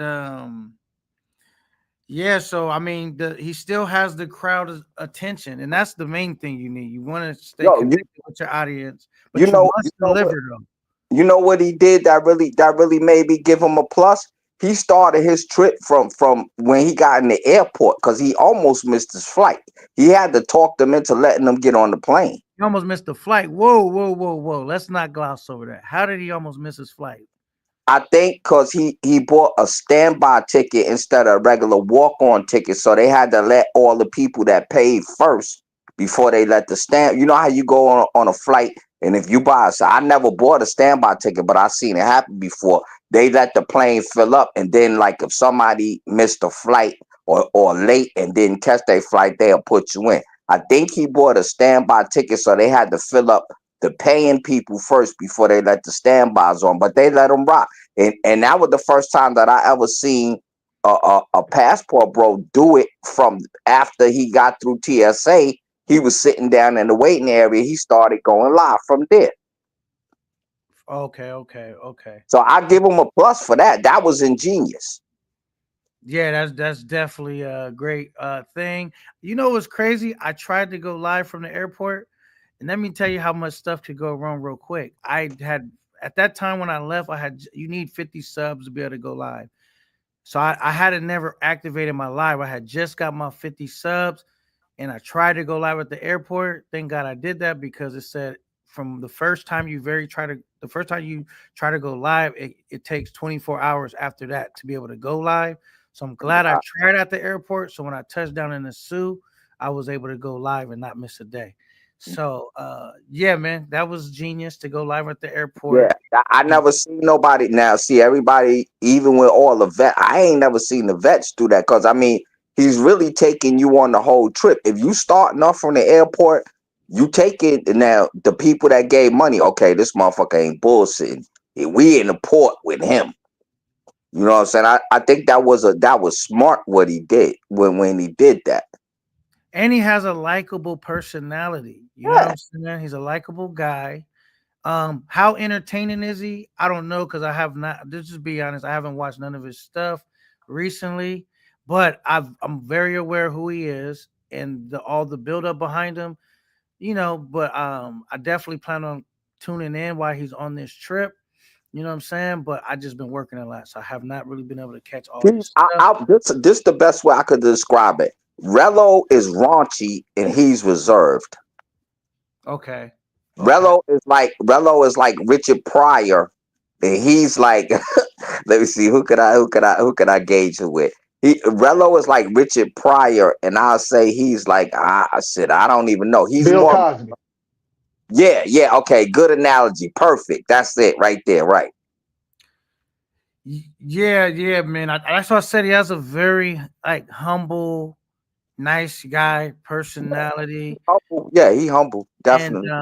yeah. So I mean, he still has the crowd's attention, and that's the main thing you need. You want to stay Yo, connected with your audience, you but you know, must deliver them. you know what he did that really made me give him a plus. He started his trip from when he got in the airport because he almost missed his flight. He had to talk them into letting them get on the plane. He almost missed the flight. Whoa! Let's not gloss over that. How did he almost miss his flight? I think because he bought a standby ticket instead of a regular walk-on ticket, so they had to let all the people that paid first before they let the stand. You know how you go on a flight, and if you buy, so I never bought a standby ticket, but I seen it happen before. They let the plane fill up, and then like if somebody missed a flight or late and didn't catch their flight, they'll put you in. I think he bought a standby ticket, so they had to fill up the paying people first before they let the standbys on, but they let them rock. And that was the first time that I ever seen a passport bro do it from after he got through TSA. He was sitting down in the waiting area. He started going live from there. Okay. So I give him a plus for that. That was ingenious. Yeah, that's definitely a great thing. You know what's crazy? I tried to go live from the airport, and let me tell you how much stuff could go wrong real quick. I had at that time when I left, you need 50 subs to be able to go live. So I hadn't never activated my live. I had just got my 50 subs, and I tried to go live at the airport. Thank God I did that because it said from the first time you try to go live, it takes 24 hours after that to be able to go live. So I'm glad I tried at the airport. So when I touched down in the Sioux, I was able to go live and not miss a day. So yeah, man, that was genius to go live at the airport. Yeah, I never seen nobody now. See, everybody, even with all the vet, I ain't never seen the vets do that because I mean, he's really taking you on the whole trip. If you starting off from the airport, you take it now. The people that gave money, okay, this motherfucker ain't bullshitting. We in the port with him. You know what I'm saying? I think that was smart what he did when he did that. And he has a likable personality. You know what I'm saying? He's a likable guy. How entertaining is he? I don't know because I have not. Just be honest, I haven't watched none of his stuff recently, but I'm very aware who he is and all the build up behind him. You know, but I definitely plan on tuning in while he's on this trip. You know what I'm saying? But I just been working a lot, so I have not really been able to catch all his stuff. This the best way I could describe it. Rello is raunchy and he's reserved. Okay. Rello is like Richard Pryor, and he's like, let me see, who could I gauge it with? Rello is like Richard Pryor, and I'll say he's like, I don't even know. He's Bill more Cosby. Yeah, okay, good analogy. Perfect. That's it right there, right. Yeah, man. That's why I said he has a very like humble, nice guy personality. Humble. Yeah, he humble, And definitely. he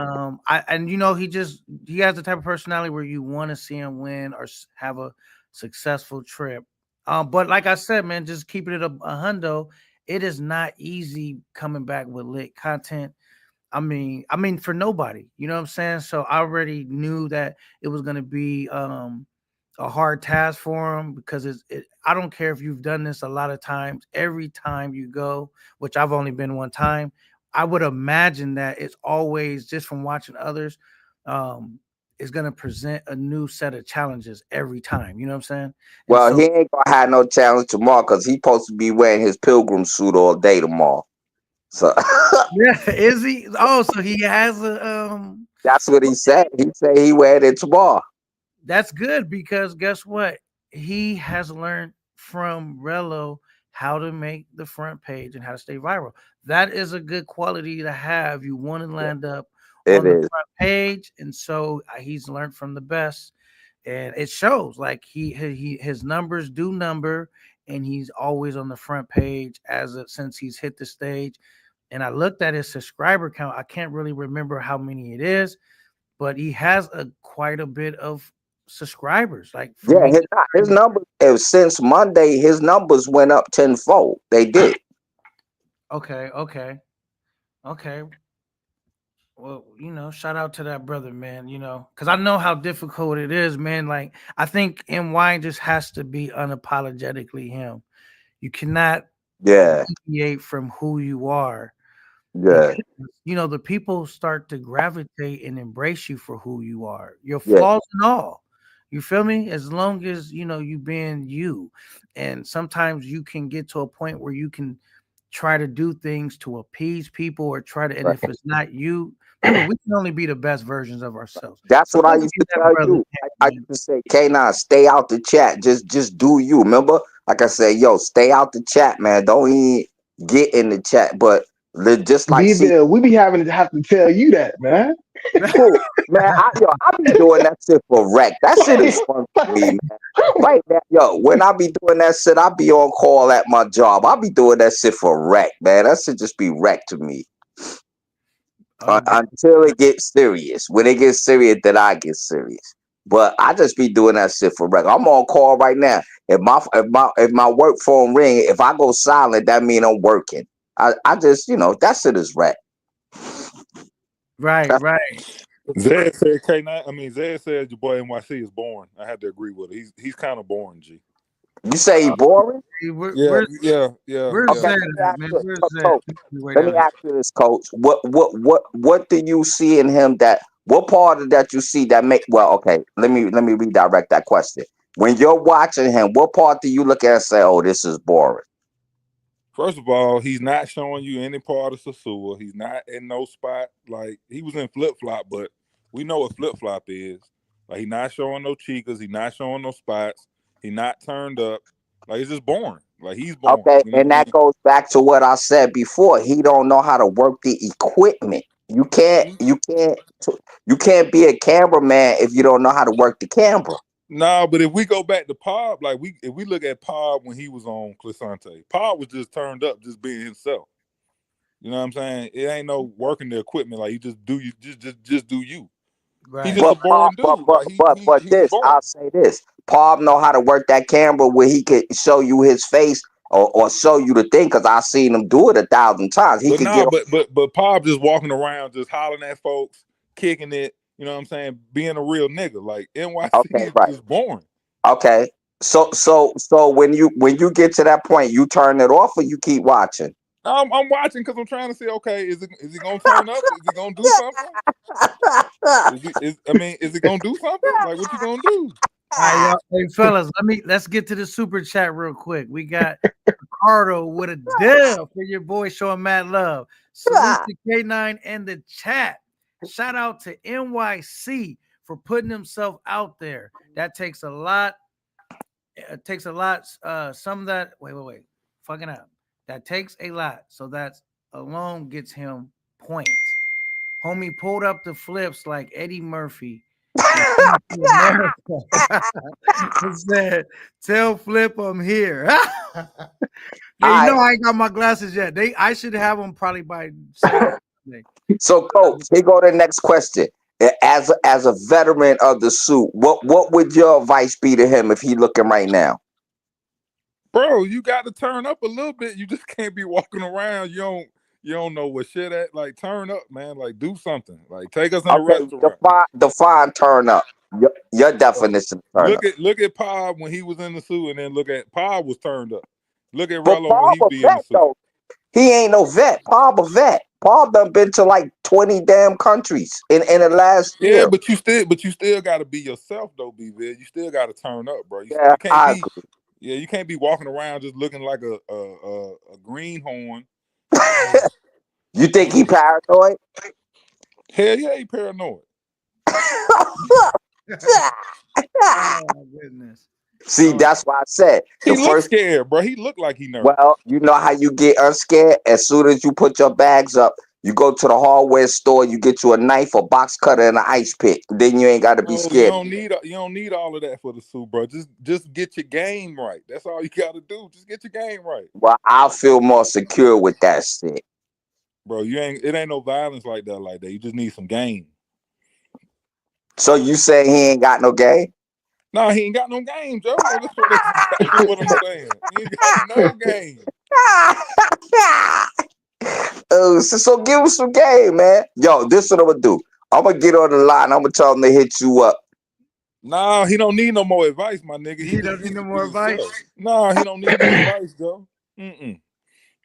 has the type of personality where you want to see him win or have a successful trip. But like I said, man, just keeping it a hundo. It is not easy coming back with lit content. I mean, for nobody, you know what I'm saying? So I already knew that it was gonna be a hard task for him because I don't care if you've done this a lot of times. Every time you go, which I've only been one time, I would imagine that it's always just from watching others, is gonna present a new set of challenges every time. You know what I'm saying? And Well, so he ain't gonna have no challenge tomorrow because he supposed to be wearing his pilgrim suit all day tomorrow. So yeah, is he? Oh, so he has a that's what he said. He said he wearing it tomorrow. That's good because guess what? He has learned from Rello how to make the front page and how to stay viral. That is a good quality to have. You want to land up It on the is. front page, and so he's learned from the best, and it shows. Like his numbers do number, and he's always on the front page since he's hit the stage. And I looked at his subscriber count. I can't really remember how many it is, but he has quite a bit of subscribers. Like for Yeah, me, his numbers since Monday, his numbers went up tenfold. They did. okay. Well, shout out to that brother, man. Because I know how difficult it is, man. Like I think NY just has to be unapologetically him. You cannot Yeah, deviate from who you are yeah, because the people start to gravitate and embrace you for who you are, your yeah. flaws and all. You feel me? As long as you being you, and sometimes you can get to a point where you can try to do things to appease people or try to, and Right. if it's not you, remember we can only be the best versions of ourselves. That's So what I let me used get to that tell brother, you. I man. used to say, K9, stay out the chat. Just do you. Remember? Like I said, yo, stay out the chat, man. Don't even get in the chat. But just like Be see, there. We be having to have to tell you that, man. cool, man. I be doing that shit for wreck. That shit is fun for me, man. Right now, yo, when I be doing that shit, I be on call at my job. I be doing that shit for wreck, man. That shit just be wreck to me. Oh, God. Until it gets serious. When it gets serious, then I get serious. But I just be doing that shit for record. I'm on call right now. If my work phone ring, if I go silent, that mean I'm working. I just that shit is rap. Right, That's, right. Zed said K9. I mean, Zed said your boy NYC is boring. I had to agree with it. He's kind of boring, G. you say he boring? Hey, Yeah, yeah, where's Okay, yeah. Zed let me at, ask man? you. Where's Zed? Coach, Way let me down here. ask you this, Coach. What do you see in him that? What part of that you see that make? Well, okay. Let me redirect that question. When you're watching him, what part do you look at and say, "Oh, this is boring"? First of all, he's not showing you any part of Sasua. He's not in no spot. Like he was in flip flop, but we know what flip flop is. Like he's not showing no chicas. He's not showing no spots. He's not turned up. Like it's just boring. Like he's boring. Okay, You know and what that goes back to what I said before. He don't know how to work the equipment. You can't, I mean? you can't, you can't be a cameraman if you don't know how to work the camera. No, but if we go back to Pod, like if we look at Pod when he was on Clisante, Pod was just turned up, just being himself. You know what I'm saying? It ain't no working the equipment. Like you just do you. He's Right. just a But Paul, boring dude. Like but he's this, boring. I'll say this: Paul know how to work that camera where he could show you his face or show you the thing. Cause I've seen him do it 1,000 times. He But could no, get but Pop just walking around, just hollering at folks, kicking it. You know what I'm saying? Being a real nigga. Like NYC okay, is right, just boring. okay. So when you get to that point, you turn it off or you keep watching. I'm watching because I'm trying to see. Okay, is he gonna turn up? Is he gonna do something? Is it gonna do something? Like what you gonna do? All right, y'all. Hey, fellas, let's get to the super chat real quick. We got Ricardo with a dub for your boy showing mad love. Salute to K9 and the chat. Shout out to NYC for putting himself out there. That takes a lot. It takes a lot. Some of that. Wait. Fucking up. That takes a lot. So that alone gets him points. Homie pulled up the flips like Eddie Murphy and came to America and said, "Tell Flip I'm here." Hey, you know I ain't got my glasses yet. I should have them probably by Saturday. So, Coach, here go the next question. As a veteran of the suit, what would your advice be to him if he looking right now? Bro, you got to turn up a little bit. You just can't be walking around. You don't know what shit at. Like, turn up, man. Like, do something. Like, take us in a restaurant. Define turn up. Your definition of turn up. Look at Pod when he was in the suit, and then look at Pod was turned up. Look at But Rello Paul when he a be in the vet suit. though. He ain't no vet. Paul a vet. Paul done been to like 20 damn countries in the last year. Yeah, but you still got to be yourself though, B-Vid. You still got to turn up, bro. You can't be. Agree. Yeah, you can't be walking around just looking like a greenhorn. You think he paranoid? Hell yeah, he paranoid. Oh my goodness. See, that's why I said he look scared, bro. He look like he nervous. Well, you know how you get unscared? As soon as you put your bags up, you go to the hardware store, you get you a knife, a box cutter, and an ice pick. Then you ain't got to be scared. You don't need all of that for the suit, bro. Just get your game right. That's all you got to do. Just get your game right. Well, I'll feel more secure with that shit. Bro, it ain't no violence like that. You just need some game. So you say he ain't got no game? No, he ain't got no game, Joe. That's exactly what I'm saying. He ain't got no game. So give him some game, man. Yo, this is what I'm gonna do. I'm gonna get on the line. I'm gonna tell him to hit you up. Nah, he don't need no more advice, my nigga. He doesn't need no more advice. Nah, he don't need no advice, Joe.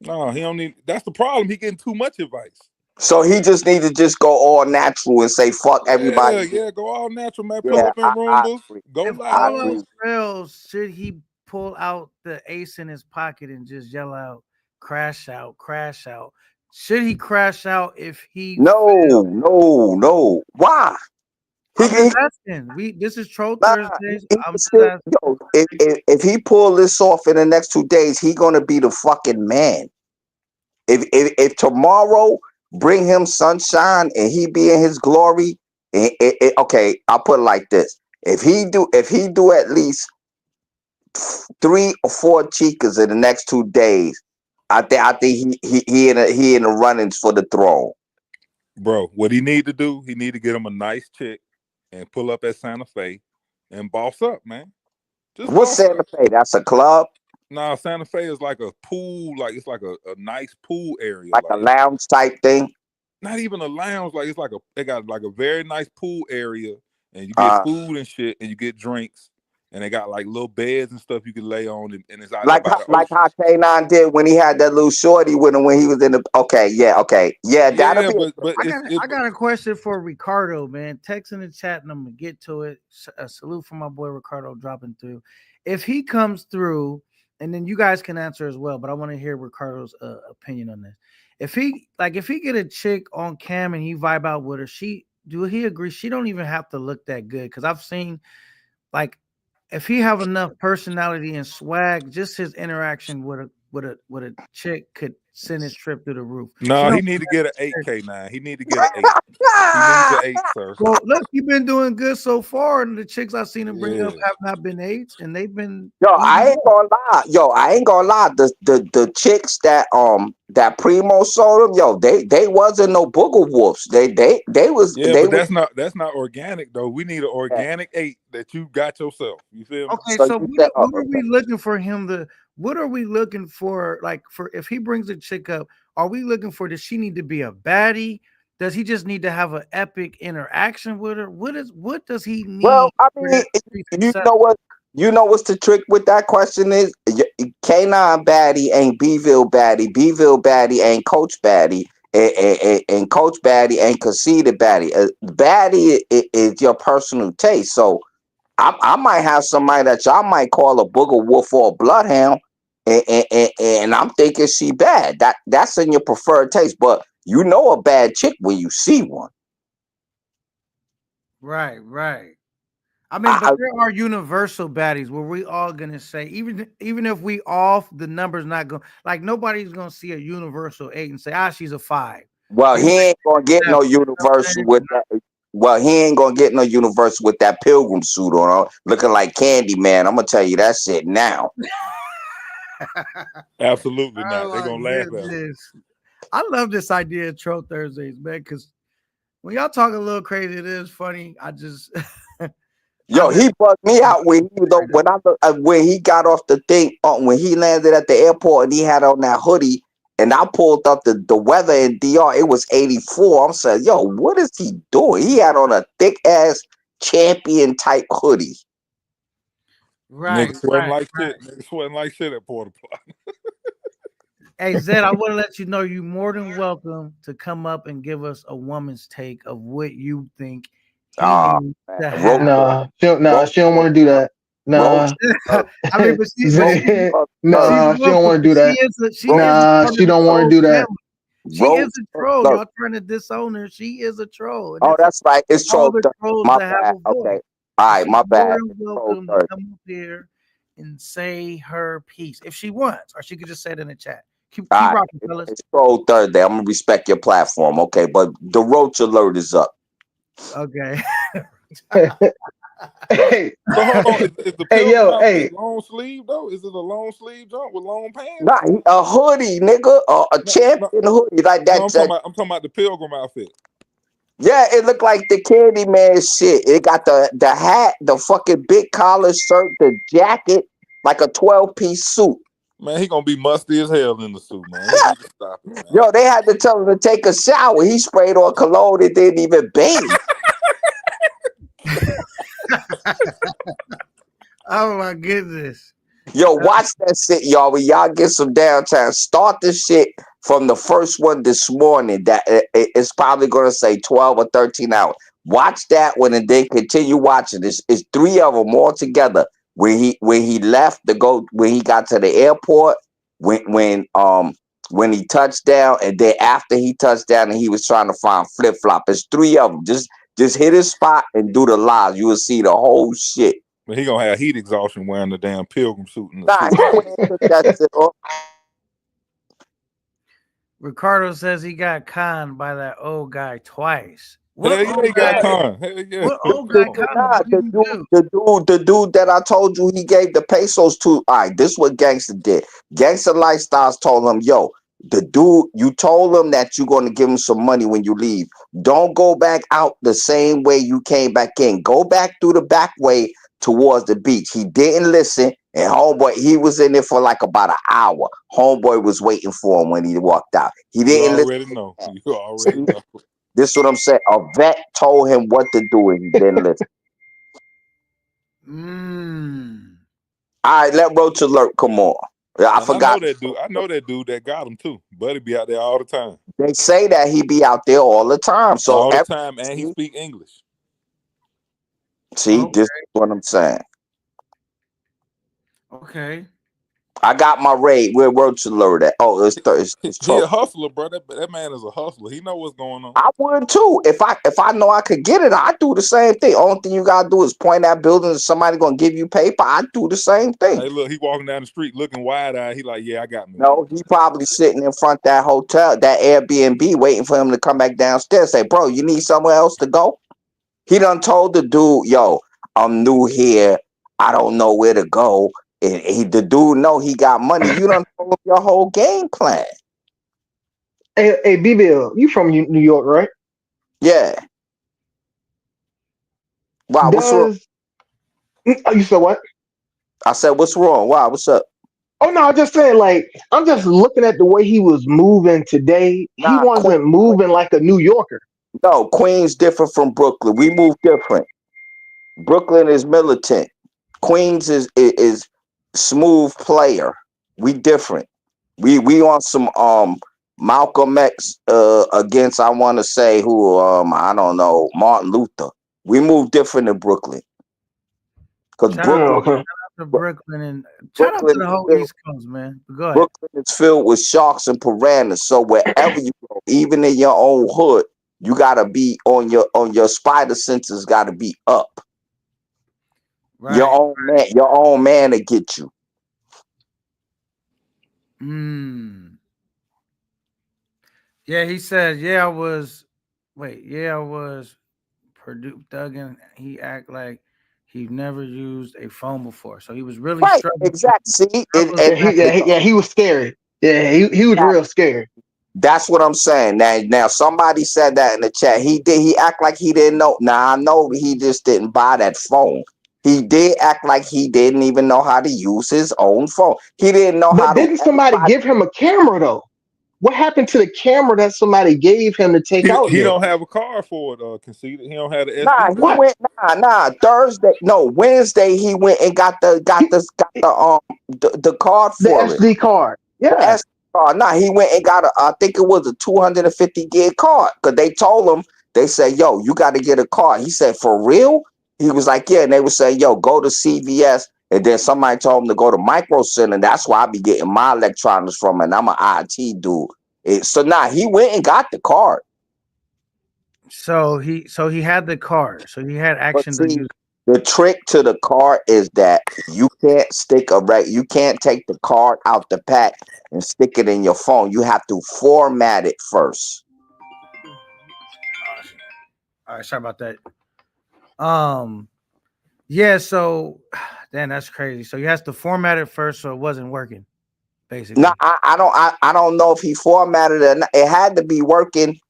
No, he don't need. That's the problem. He getting too much advice. So he just need to just go all natural and say fuck everybody. Yeah, go all natural, man. Pull up in Roombas. Go if live. all else fails, should he pull out the ace in his pocket and just yell out, crash out, crash out? Should he crash out if he No. Why? I'm just asking. This is Troll Thursdays. If he pull this off in the next 2 days, he gonna be the fucking man. If tomorrow bring him sunshine and he be in his glory, okay, I'll put it like this: if he do at least 3 or 4 chicas in the next 2 days, I think he in the runnings for the throne. Bro, what he need to do? He need to get him a nice chick and pull up at Santa Fe and boss up, man. What's Santa Fe? That's a club? Nah, Santa Fe is like a pool, like it's like a nice pool area. Like a lounge type thing? Not even a lounge, they got like a very nice pool area, and you get food and shit, and you get drinks, and they got like little beds and stuff you can lay on, and it's out like how K9 did when he had that little shorty with him when he was in the that'll be. I got a question for Ricardo, man. Text in the chat, and I'm gonna get to it. A salute for my boy Ricardo dropping through. If he comes through, and then you guys can answer as well, but I want to hear Ricardo's opinion on this. If he get a chick on cam and he vibe out with her, he agree she don't even have to look that good? Because I've seen, like, if he have enough personality and swag, just his interaction with a chick could send his trip through the roof. No, he need to get an 8K9. He need to get an 8. He needs an 8, sir. Well, look, you've been doing good so far, and the chicks I've seen him bring up have not been 8s, and they've been. I ain't gonna lie. The chicks that Primo sold them, they wasn't no booger wolves. They was. Yeah, but that's not organic though. We need an organic 8 that you got yourself. You feel me? Okay, so what are we looking for him to? What are we looking for? Like, for if he brings a chick up, are we looking for? Does she need to be a baddie? Does he just need to have an epic interaction with her? What does he need? Well, I mean, you know what's the trick with that question is K9 baddie ain't Bville baddie. Bville baddie ain't Coach baddie. And Coach baddie ain't conceited baddie. Baddie is your personal taste. So I might have somebody that y'all might call a booger wolf or a bloodhound, and I'm thinking she bad. That's in your preferred taste, but you know a bad chick when you see one. Right. I mean, but there are universal baddies where we all gonna say, even if we off, the number's not going. Like, nobody's gonna see a universal 8 and say, she's a 5. Well, He he ain't gonna get have no something universal with that. Well, he ain't gonna get no universal with that pilgrim suit on, looking like Candyman. I'm gonna tell you that shit now. Absolutely Oh not. They're my gonna laugh at him. goodness. I love this idea of Troll Thursdays, man, because when y'all talk a little crazy, it is funny. I just Yo, he bugged me out when he got off the thing when he landed at the airport and he had on that hoodie and I pulled up the weather in DR. It was 84. I'm saying, yo, what is he doing? He had on a thick ass champion type hoodie. right, Niggas sweating right, like right. shit. Niggas sweating like shit at Porter Plot. Hey Zed, I want to let you know you're more than welcome to come up and give us a woman's take of what you think he Ah, needs man, to have. She don't want to do that. Roach, Nah, I mean, but she, Roach, she's nah, she don't welcome. want to do that. She Roach, is a Nah, part she of the don't want to troll do that. family. She is Roach, a troll. look. Y'all trying to disown her. She is a troll, and Oh, that's that's right. for It's all troll. the trolls My that have bad. a voice. Okay. All right, She's my more bad. than It's troll welcome to Thursday. come up here and say her piece if she wants, or she could just say it in the chat. Keep All right, rocking, fellas. it's troll Thursday. I'm gonna respect your platform, okay? But the roach alert is up. Okay. Hey, So hold on, is the hey, pilgrim yo, outfit hey, long sleeve though? Is it a long sleeve jump with long pants? Nah, a hoodie, nigga, a No, champion hoodie like no, that. I'm talking about the pilgrim outfit. Yeah, it looked like the Candyman shit. It got the hat, the fucking big collar shirt, the jacket, like a 12-piece suit. Man, he gonna be musty as hell in the suit, man. He need to stop it, man. Yo, they had to tell him to take a shower. He sprayed on cologne and didn't even bathe. Oh my goodness. Yo, watch that shit, y'all. When y'all get some downtime, start the shit from the first one this morning. That it's probably gonna say 12 or 13 hours. Watch that one and then continue watching. It's three of them all together. When he left to go when he got to the airport, when he touched down, and then after he touched down and he was trying to find flip flop. It's three of them. Just hit his spot and do the live. You will see the whole shit. But he gonna have heat exhaustion wearing the damn pilgrim suit and the Nah, suit. he went and took that shit off. Ricardo says he got conned by that old guy twice. Hell What yeah, old he got guy? con. Hell yeah. What old guy The, Come conned him? nah, What did he do? the dude that I told you he gave the pesos to. All right, this is what Gangster did. Gangster Lifestyles told him, yo, the dude, you told him that you're going to give him some money when you leave. Don't go back out the same way you came back in. Go back through the back way towards the beach. He didn't listen. And homeboy, he was in there for like about an hour. Homeboy was waiting for him when he walked out. He You didn't listen. already know. You already know. This is what I'm saying. A vet told him what to do and he didn't listen. All right, let Roach Alert come on. Yeah, I And I forgot. know that dude. I know that dude that got him too. Buddy be out there all the time. They say that he be out there all the time. So All the time, and he speak English. see, Okay. this is what I'm saying. Okay. I got my raid. Where Roach Alert at? Oh, it's He a Troll. hustler, bro. That man is a hustler. He know what's going on. I would too. If I know I could get it, I'd do the same thing. Only thing you gotta do is point that building and somebody gonna give you paper. I'd do the same thing. Hey, look, he walking down the street looking wide eyed. He like, yeah, I got me. No, he probably sitting in front of that hotel, that Airbnb, waiting for him to come back downstairs. Say, bro, you need somewhere else to go? He done told the dude, yo, I'm new here. I don't know where to go. And the dude know he got money. You done told him your whole game plan. hey, B-Bill, you from New York, right? Yeah. Wow, what's wrong? Oh, you said what? I said, what's wrong? Wow, what's up? Oh no, I'm just saying, like, I'm just looking at the way he was moving today. He Nah, wasn't moving like a New Yorker. no, Queens different from Brooklyn. We move different. Brooklyn is militant. Queens is smooth player. We different. We on some Malcolm X against I want to say who I don't know, Martin Luther. We move different in Brooklyn. Cuz Shout out Brooklyn to Brooklyn and shout out to the whole East Coast, man. But go ahead. Brooklyn is filled with sharks and piranhas. So wherever you go, even in your own hood, you gotta be on your spider senses gotta be up. Right. Your own man to get you. Yeah, he said, yeah, I was. Wait, yeah, I was Purdue Duggan. He act like he never used a phone before, so he was really Right, struggling. exactly. See, struggling with that. He was scared. Yeah, he was real scared. that's what I'm saying. Now somebody said that in the chat. He did. He act like he didn't know. Now I know he just didn't buy that phone. He did act like he didn't even know how to use his own phone. He didn't know how But to. didn't somebody give him a camera though? What happened to the camera that somebody gave him to take out He there? don't have a card for it. Conceded. He don't have the Nah, SD he card. What? went. Nah. Thursday, no, Wednesday. He went and got the card The for it. SD card. The Yeah. SD card. Nah, he went and got I think it was a 250 gig card. Cause they told him, they said, yo, you got to get a card. He said, for real? He was like, yeah. And they would say, yo, go to CVS. And then somebody told him to go to Micro Center. That's where I be getting my electronics from. And I'm an IT dude. So nah, he went and got the card. So he had the card, so he had But action to see, use. the trick to the card is that you can't you can't take the card out the pack and stick it in your phone. You have to format it first. All right, sorry about that. Yeah, so damn, that's crazy. So he has to format it first, so it wasn't working, basically. No, I don't know if he formatted it. It had to be working.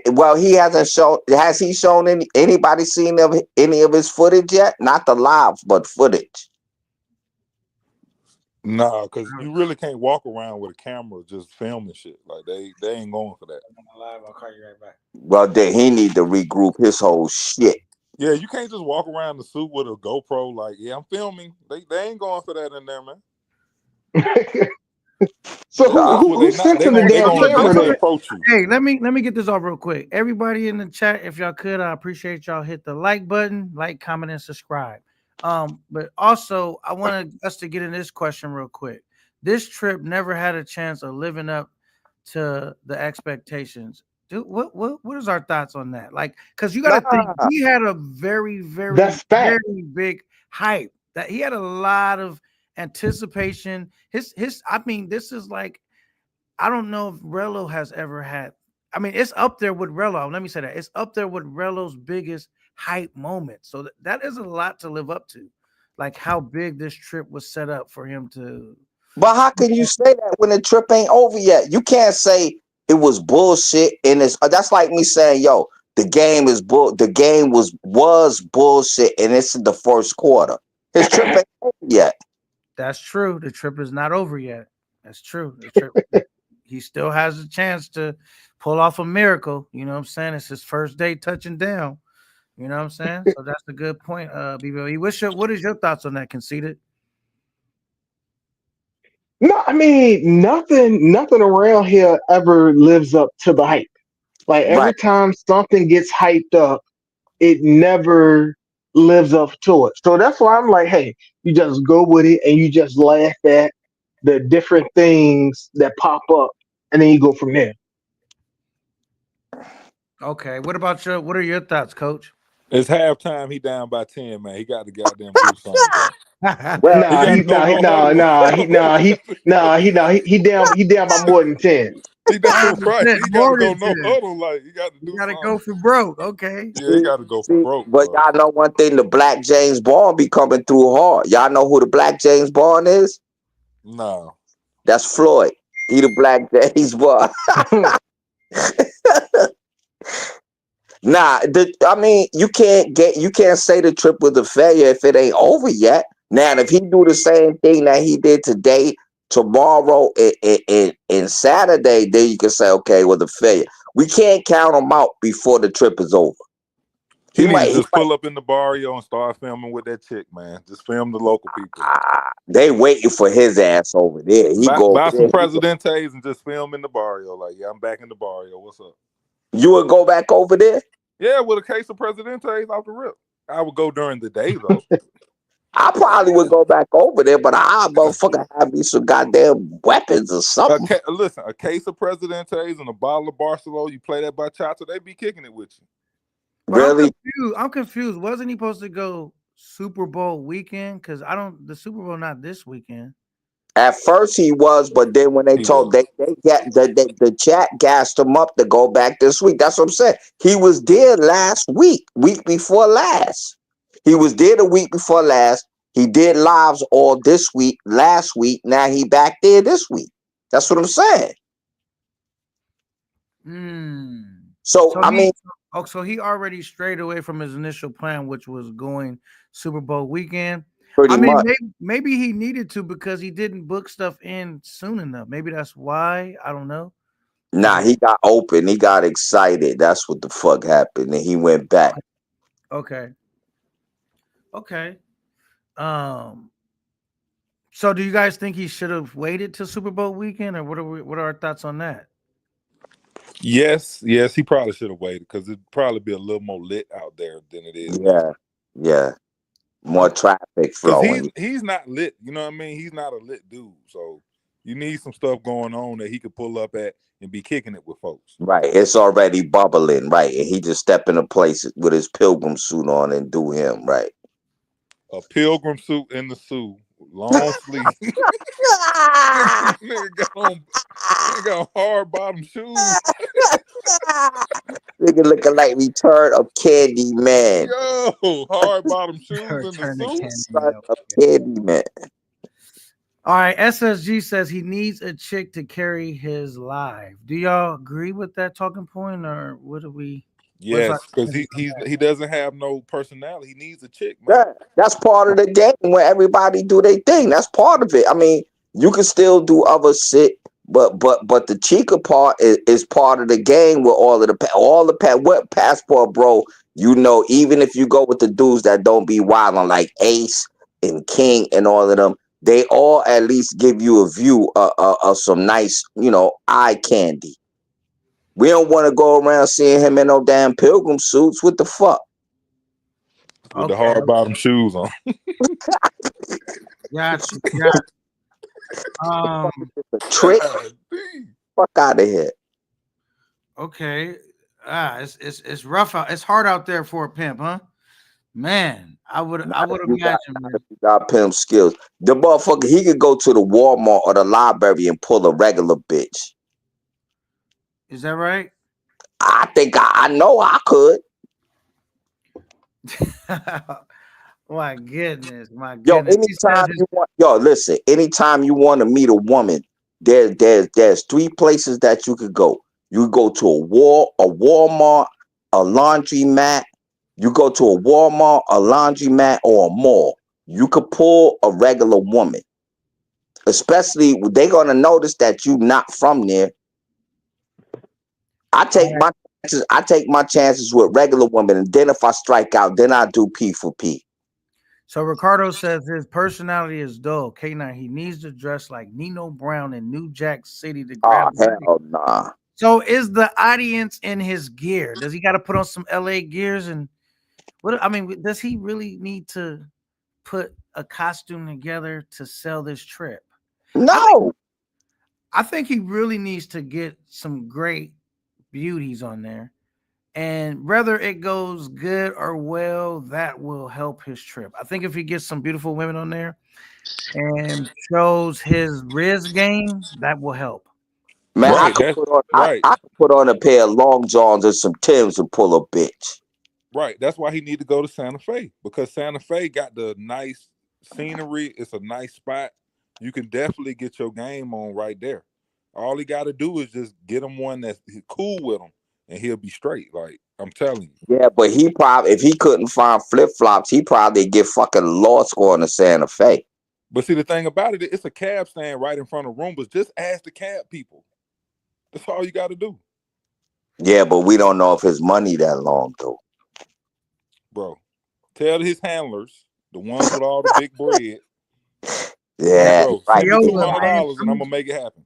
Well, he hasn't shown. Has he shown anybody seen any of his footage yet? Not the live, but footage. Nah, because you really can't walk around with a camera just filming shit. Like they ain't going for that. Live, I'll call you right back. Well, then he need to regroup his whole shit. Yeah, you can't just walk around the suit with a GoPro. Like, yeah, I'm filming. They ain't going for that in there, man. So That's what who sent him the they damn gonna camera then? approach you. Hey, let me get this off real quick. Everybody in the chat, if y'all could, I appreciate y'all hit the like button, like, comment, and subscribe. But also I wanted us to get in this question real quick. This trip never had a chance of living up to the expectations. Dude, what is our thoughts on that? Like, because you got to think he had a very, very, That's fact. very big hype. That he had a lot of anticipation. His I mean, this is like, I don't know if Relo has ever had. I mean, it's up there with Relo. Let me say that it's up there with Relo's biggest hype moment. So that is a lot to live up to. Like how big this trip was set up for him to. But how can you say that when the trip ain't over yet? You can't say it was bullshit and it's that's like me saying, yo, the game is the game was bullshit and it's in the first quarter. His trip ain't over yet. That's true. The trip is not over yet. That's true. The trip, he still has a chance to pull off a miracle. You know what I'm saying? It's his first day touching down. You know what I'm saying? So that's a good point, BBO. What is your thoughts on that, Conceited? No, I mean nothing around here ever lives up to the hype. Like every time something gets hyped up, it never lives up to it. So that's why I'm like, hey, you just go with it and you just laugh at the different things that pop up, and then you go from there. Okay. What are your thoughts, Coach? It's halftime. He down by 10, man. He got to goddamn do something. He down by more than 10. He down right. He got to go no 10. huddle. Like he got to do. You gotta something. go for broke. Okay. Yeah, he got to go for broke. But y'all know one thing: the Black James Bond be coming through hard. Y'all know who the Black James Bond is? No. That's Floyd. He the Black James Bond. Nah, I mean, you can't say the trip was a failure if it ain't over yet. Now, if he do the same thing that he did today, tomorrow, and Saturday, then you can say, okay, it was a failure. We can't count him out before the trip is over. He might just pull up in the barrio and start filming with that chick, man. Just film the local people. They waiting for his ass over there. He buy some Presidentes and just film in the barrio. Like, yeah, I'm back in the barrio. What's up? You would go back over there? Yeah, with a case of Presidentes off the rip. I would go during the day though. I probably would go back over there, but I motherfucker have me some goddamn weapons or something. Listen, a case of Presidentes and a bottle of Barcelo, you play that bachata, they be kicking it with you. Really? I'm confused. Wasn't he supposed to go Super Bowl weekend? Because the Super Bowl not this weekend. At first he was, but then when they He told was. they got the chat gassed him up to go back this week. That's what I'm saying. He was there last week before last. He was there the week before last. He did lives all this week, last week. Now he back there this week. That's what I'm saying. So So I mean, so he already strayed away from his initial plan, which was going Super Bowl weekend. pretty I mean, much. maybe he needed to because he didn't book stuff in soon enough. Maybe that's why. I don't know. Nah, he got open. He got excited. That's what the fuck happened, and he went back. Okay. Okay. Um. So, do you guys think he should have waited till Super Bowl weekend, or what are our thoughts on that? Yes, he probably should have waited because it'd probably be a little more lit out there than it is now. Yeah. More traffic Because flowing. he's not lit. You know what I mean? He's not a lit dude. So you need some stuff going on that he could pull up at and be kicking it with folks. Right. It's already bubbling, right? And he just step into place with his pilgrim suit on and do him, right? A pilgrim suit in the suit, long sleeve. nigga got hard bottom shoes. Nigga looking like Return of Candy Man. Yo, hard bottom shoes in the Return to suit. Candy. Son of Candy Man. All right, SSG says he needs a chick to carry his live. Do y'all agree with that talking point, or what do we? Yes, because he doesn't have no personality. He needs a chick, man. Yeah, that's part of the game where everybody do their thing. That's part of it. I mean, you can still do other shit, but the chica part is part of the game with all the what passport, bro. You know, even if you go with the dudes that don't be wilding like Ace and King and all of them, they all at least give you a view of some nice, eye candy. We don't want to go around seeing him in no damn pilgrim suits. What the fuck? With the hard bottom shoes on. Gotcha. Trick. Fuck out of here. Okay. It's rough out. It's hard out there for a pimp, huh? Man, I would imagine. Got pimp skills. The motherfucker, he could go to the Walmart or the library and pull a regular bitch. Is that right? I think I know I could. My goodness. Yo, anytime you want to meet a woman, there's three places that you could go. You go to a Walmart, a laundromat. You go to a Walmart, a laundromat, or a mall. You could pull a regular woman. Especially, they're gonna notice that you not from there. I take my chances with regular women, and then if I strike out, then I do P for P. So Ricardo says his personality is dull. K9, he needs to dress like Nino Brown in New Jack City to grab. Hell nah. So is the audience in his gear? Does he got to put on some LA gears? And what? I mean, does he really need to put a costume together to sell this trip? No. I think he really needs to get some great beauties on there. And whether it goes good or well, that will help his trip. I think if he gets some beautiful women on there and shows his Riz game, that will help. Man, I could put on a pair of long johns and some Timbs and pull a bitch. Right. That's why he need to go to Santa Fe, because Santa Fe got the nice scenery. It's a nice spot. You can definitely get your game on right there. All he got to do is just get him one that's cool with him, and he'll be straight. Like, I'm telling you. Yeah, but he probably, if he couldn't find flip-flops, he probably get fucking lost going to Santa Fe. But see, the thing about it, it's a cab stand right in front of Roombas. Just ask the cab people. That's all you got to do. Yeah, but we don't know if his money that long, though. Bro, tell his handlers, the ones with all the big bread. Yeah, bro, right. Send me $200 and I'm gonna make it happen.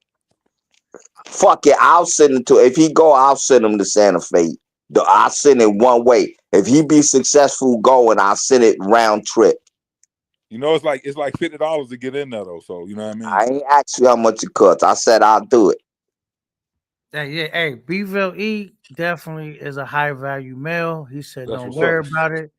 Fuck it, I'll send him to. If he go, I'll send him to Santa Fe. I'll send it one way. If he be successful going, I'll send it round trip. You know, it's like $50 to get in there though. So you know what I mean. I ain't asked you how much it costs. I said I'll do it. Hey, Beville E definitely is a high value male. He said, "Don't worry about it."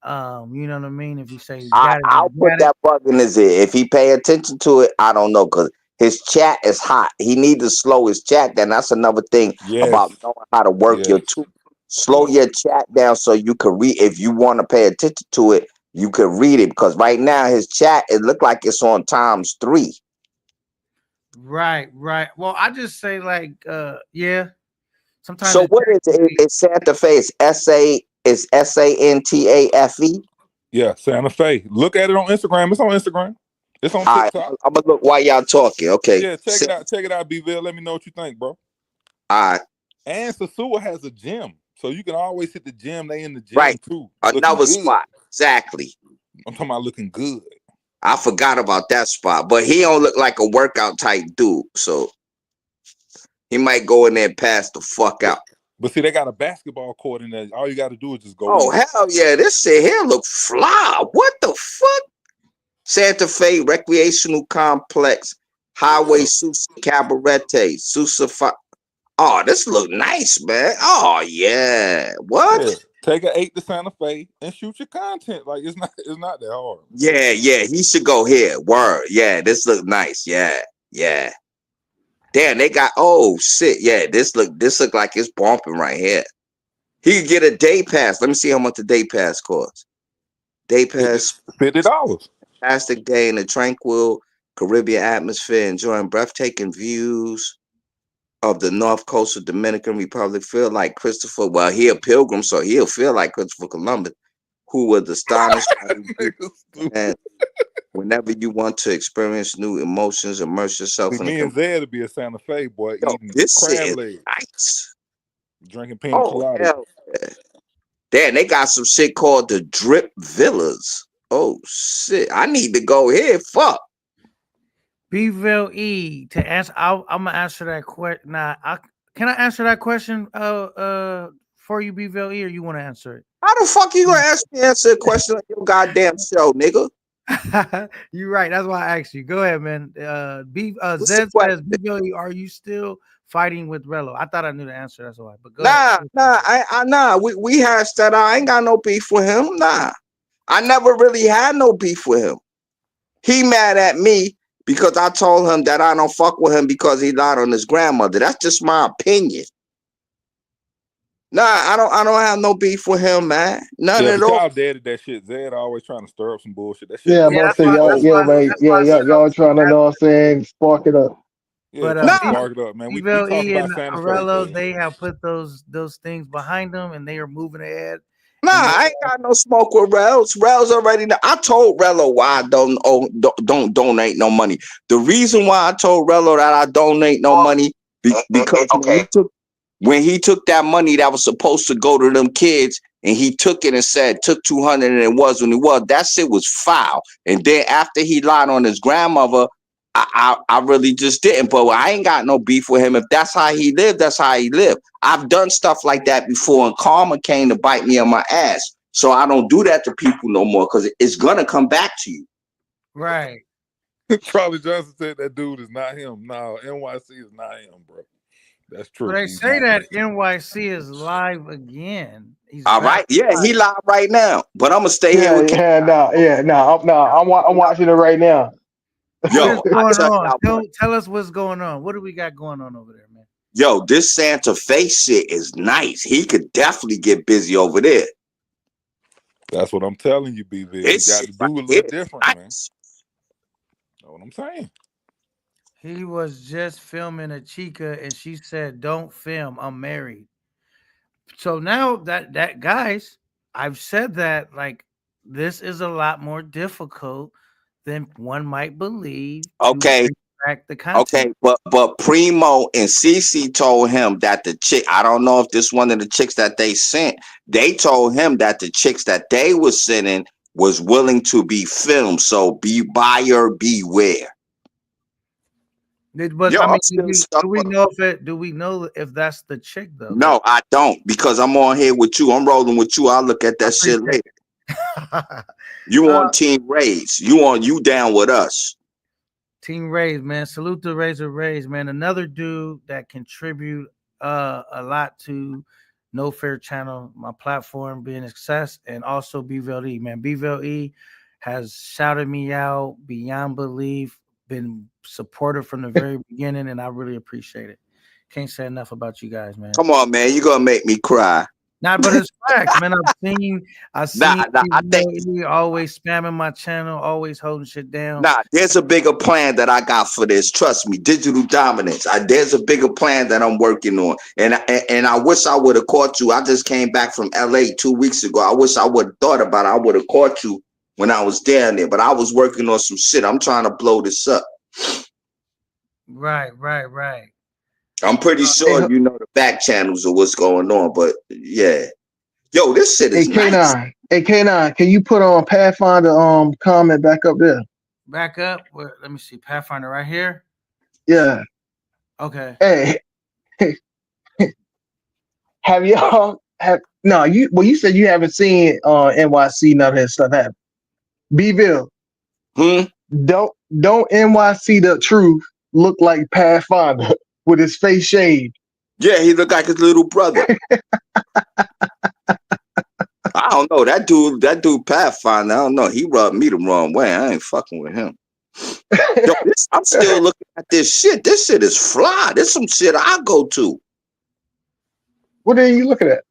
You know what I mean? If you say you got it, I'll you put got it. that bug in his ear. If he pay attention to it, I don't know, because his chat is hot. He need to slow his chat down. That's another thing about Yes. knowing how to work your Yes. tool. Slow Yes. your chat down so you can read. If you want to pay attention to it, you can read it, because right now his chat, it look like it's on ×3. Right, right. Well, I just say like, yeah. Sometimes So it what is it? It's Santa Fe. It's SANTAFE. Yeah, Santa Fe. Look at it on Instagram. It's on Instagram. It's on All right, TikTok. I'm gonna look while y'all talking. Okay. Yeah, check it out. Check it out, B-Ville. Let me know what you think, bro. All right. And Sasua has a gym. So you can always hit the gym. They in the gym Right. too. Looking Another good. spot. Exactly. I'm talking about looking good. I forgot about that spot, but he don't look like a workout type dude, so he might go in there and pass the fuck out. But see, they got a basketball court in there. All you got to do is just go Oh, in. hell yeah. This shit here look fly. What the fuck? Santa Fe Recreational Complex, Highway Susa Cabarete, Susa. Oh, this look nice, man. Oh, yeah. What? Yeah. Take an 8 to Santa Fe and shoot your content. Like it's not that hard. Yeah, yeah. He should go here. Word. Yeah, this look nice. Yeah, yeah. Damn, they got, oh shit. Yeah, this look like it's bumping right here. He could get a day pass. Let me see how much the day pass costs. Day pass, $50. fantastic day in a tranquil Caribbean atmosphere, enjoying breathtaking views of the north coast of Dominican Republic. Feel like Christopher. Well, he a pilgrim, so he'll feel like Christopher Columbus, who was astonished. And whenever you want to experience new emotions, immerse yourself See, in me the. and Zed to be a Santa Fe boy Yo, eating this shit crab is legs, nice. drinking pina Oh colada. hell yeah. Damn, they got some shit called the Drip Villas. Oh shit, I need to go here. Fuck. B-Ville E to answer. I'm gonna answer that question. Nah, can I answer that question? For you, B-Ville E, or you want to answer it? How the fuck you gonna answer a question on your goddamn show, nigga? You're right. That's why I asked you. Go ahead, man. What's the Zed question? says, B-Ville E, are you still fighting with Rello? I thought I knew the answer. That's why. But go ahead. Nah. We hashed that out. I ain't got no beef with him. Nah, I never really had no beef with him. He mad at me because I told him that I don't fuck with him because he lied on his grandmother. That's just my opinion. Nah, I don't have no beef with him, man. None Yeah, at but all. y'all dead at that shit. Zed always trying to stir up some bullshit. That shit. Yeah, I'm Yeah, about to that's say why. y'all, That's yeah, why. man, That's yeah, why I said y'all trying to know what I'm saying, spark it up. Yeah, But trying to Nah, spark it up, man. We B-Ville talk E about and Santa Fe. Rello, Man. they have put those things behind them, and they are moving ahead. nah, I ain't got no smoke with Rels. Rels already know. I told Rello why I don't donate no money. The reason why I told Rello that I donate no money because when he took that money that was supposed to go to them kids and he took it and said took 200 and it was when it was, that shit was foul. And then after he lied on his grandmother, I really just didn't. But I ain't got no beef with him. If that's how he lived, that's how he lived. I've done stuff like that before, and karma came to bite me on my ass. So I don't do that to people no more because it's gonna come back to you. Right. Charlie Johnson said that dude is not him. No, NYC is not him, bro. That's true. But they He's say not that NYC is live again. He's All back. right, yeah, he live right now, but I'm gonna stay here Yeah, with I'm watching it right now. What is yo. I going tell on? y'all, Tell us what's going on. What do we got going on over there, man? yo, this Santa Fe shit is nice. He could definitely get busy over there. That's what I'm telling you, BV. You This got shit to do a right little here, different, man. nice. Know what I'm saying? He was just filming a chica, and she said, "Don't film. I'm married." So now that guys, I've said that like this is a lot more difficult than one might believe to Okay, bring back the content. okay, but Primo and Cece told him that the chick. I don't know if this one of the chicks that they sent. They told him that the chicks that they was sending was willing to be filmed. So be buyer beware. But Yo, I mean, I'm still stuck. do we know if it? Do we know if that's the chick though? No, I don't because I'm on here with you. I'm rolling with you. I'll look at that shit Appreciate later. You on Team Rays. You down with us. Team Rays, man. Salute to Razor Rays, man. Another dude that contribute a lot to No Fair channel, my platform being a success, and also BVLE. Man, BVLE has shouted me out beyond belief, been supportive from the very beginning, and I really appreciate it. Can't say enough about you guys, man. Come on, man. You're gonna make me cry. Nah, but it's facts, man. I've seen Nah, I think BVLE always spamming my channel, always holding shit down. there's a bigger plan that I got for this. Trust me, digital dominance. There's a bigger plan that I'm working on, and I wish I would have caught you. I just came back from LA 2 weeks ago. I wish I would have thought about it. I would have caught you when I was down there, but I was working on some shit. I'm trying to blow this up. Right. I'm pretty sure you know the back channels of what's going on, but yeah. Yo, this shit Hey is nice. K9, hey K9, can you put on Pathfinder comment back up there? Back up. Let me see. Pathfinder right here. Yeah. Okay. Hey, have y'all you said you haven't seen NYC none of that stuff happen. Bville, don't NYC the truth look like Pathfinder with his face shaved? Yeah, he looked like his little brother. I don't know. That dude Pathfinder, I don't know. He rubbed me the wrong way. I ain't fucking with him. Yo, I'm still looking at this shit. This shit is fly. This some shit I go to. What are you looking at?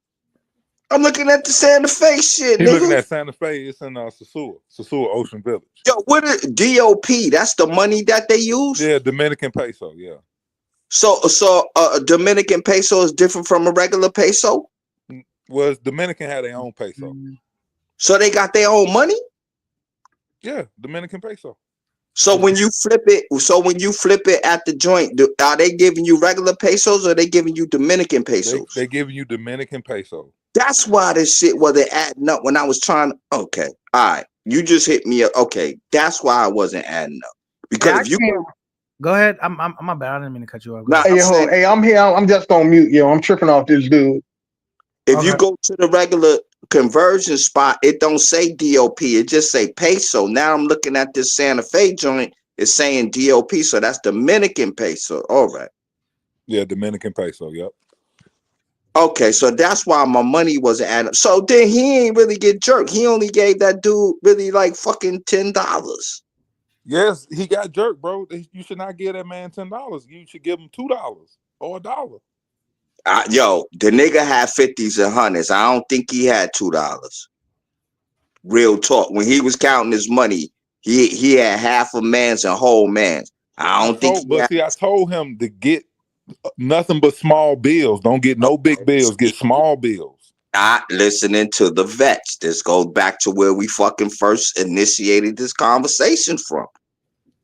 I'm looking at the Santa Fe shit, He's looking nigga. at Santa Fe. It's in Sosua Ocean Village. Yo, what is DOP? That's the money that they use? Yeah, Dominican peso, yeah. So Dominican peso is different from a regular peso? Well, Dominican had their own peso. So they got their own money? Yeah, Dominican peso. So when you flip it at the joint, are they giving you regular pesos or are they giving you Dominican pesos? They giving you Dominican peso. That's why this shit wasn't adding up when I was trying to. Okay, all right. You just hit me up. Okay, that's why I wasn't adding up. Because if you go ahead, I'm my bad. I didn't mean to cut you off. Nah, Hey, I'm here. I'm just on mute. Yo, I'm tripping off this dude. If you go to the regular conversion spot, it don't say DOP. It just say peso. Now I'm looking at this Santa Fe joint. It's saying DOP, so that's Dominican peso. All right. Yeah, Dominican peso. Yep. Okay, so that's why my money wasn't adding up. So then he ain't really get jerked. He only gave that dude really like fucking $10. Yes, he got jerked, bro. You should not give that man $10. You should give him $2 or $1. Yo, the nigga had 50s and 100s. I don't think he had $2. Real talk. When he was counting his money, he had half a man's and whole man's. I told him to get nothing but small bills. Don't get no big bills. Get small bills. Not listening to the vets. This goes back to where we fucking first initiated this conversation from.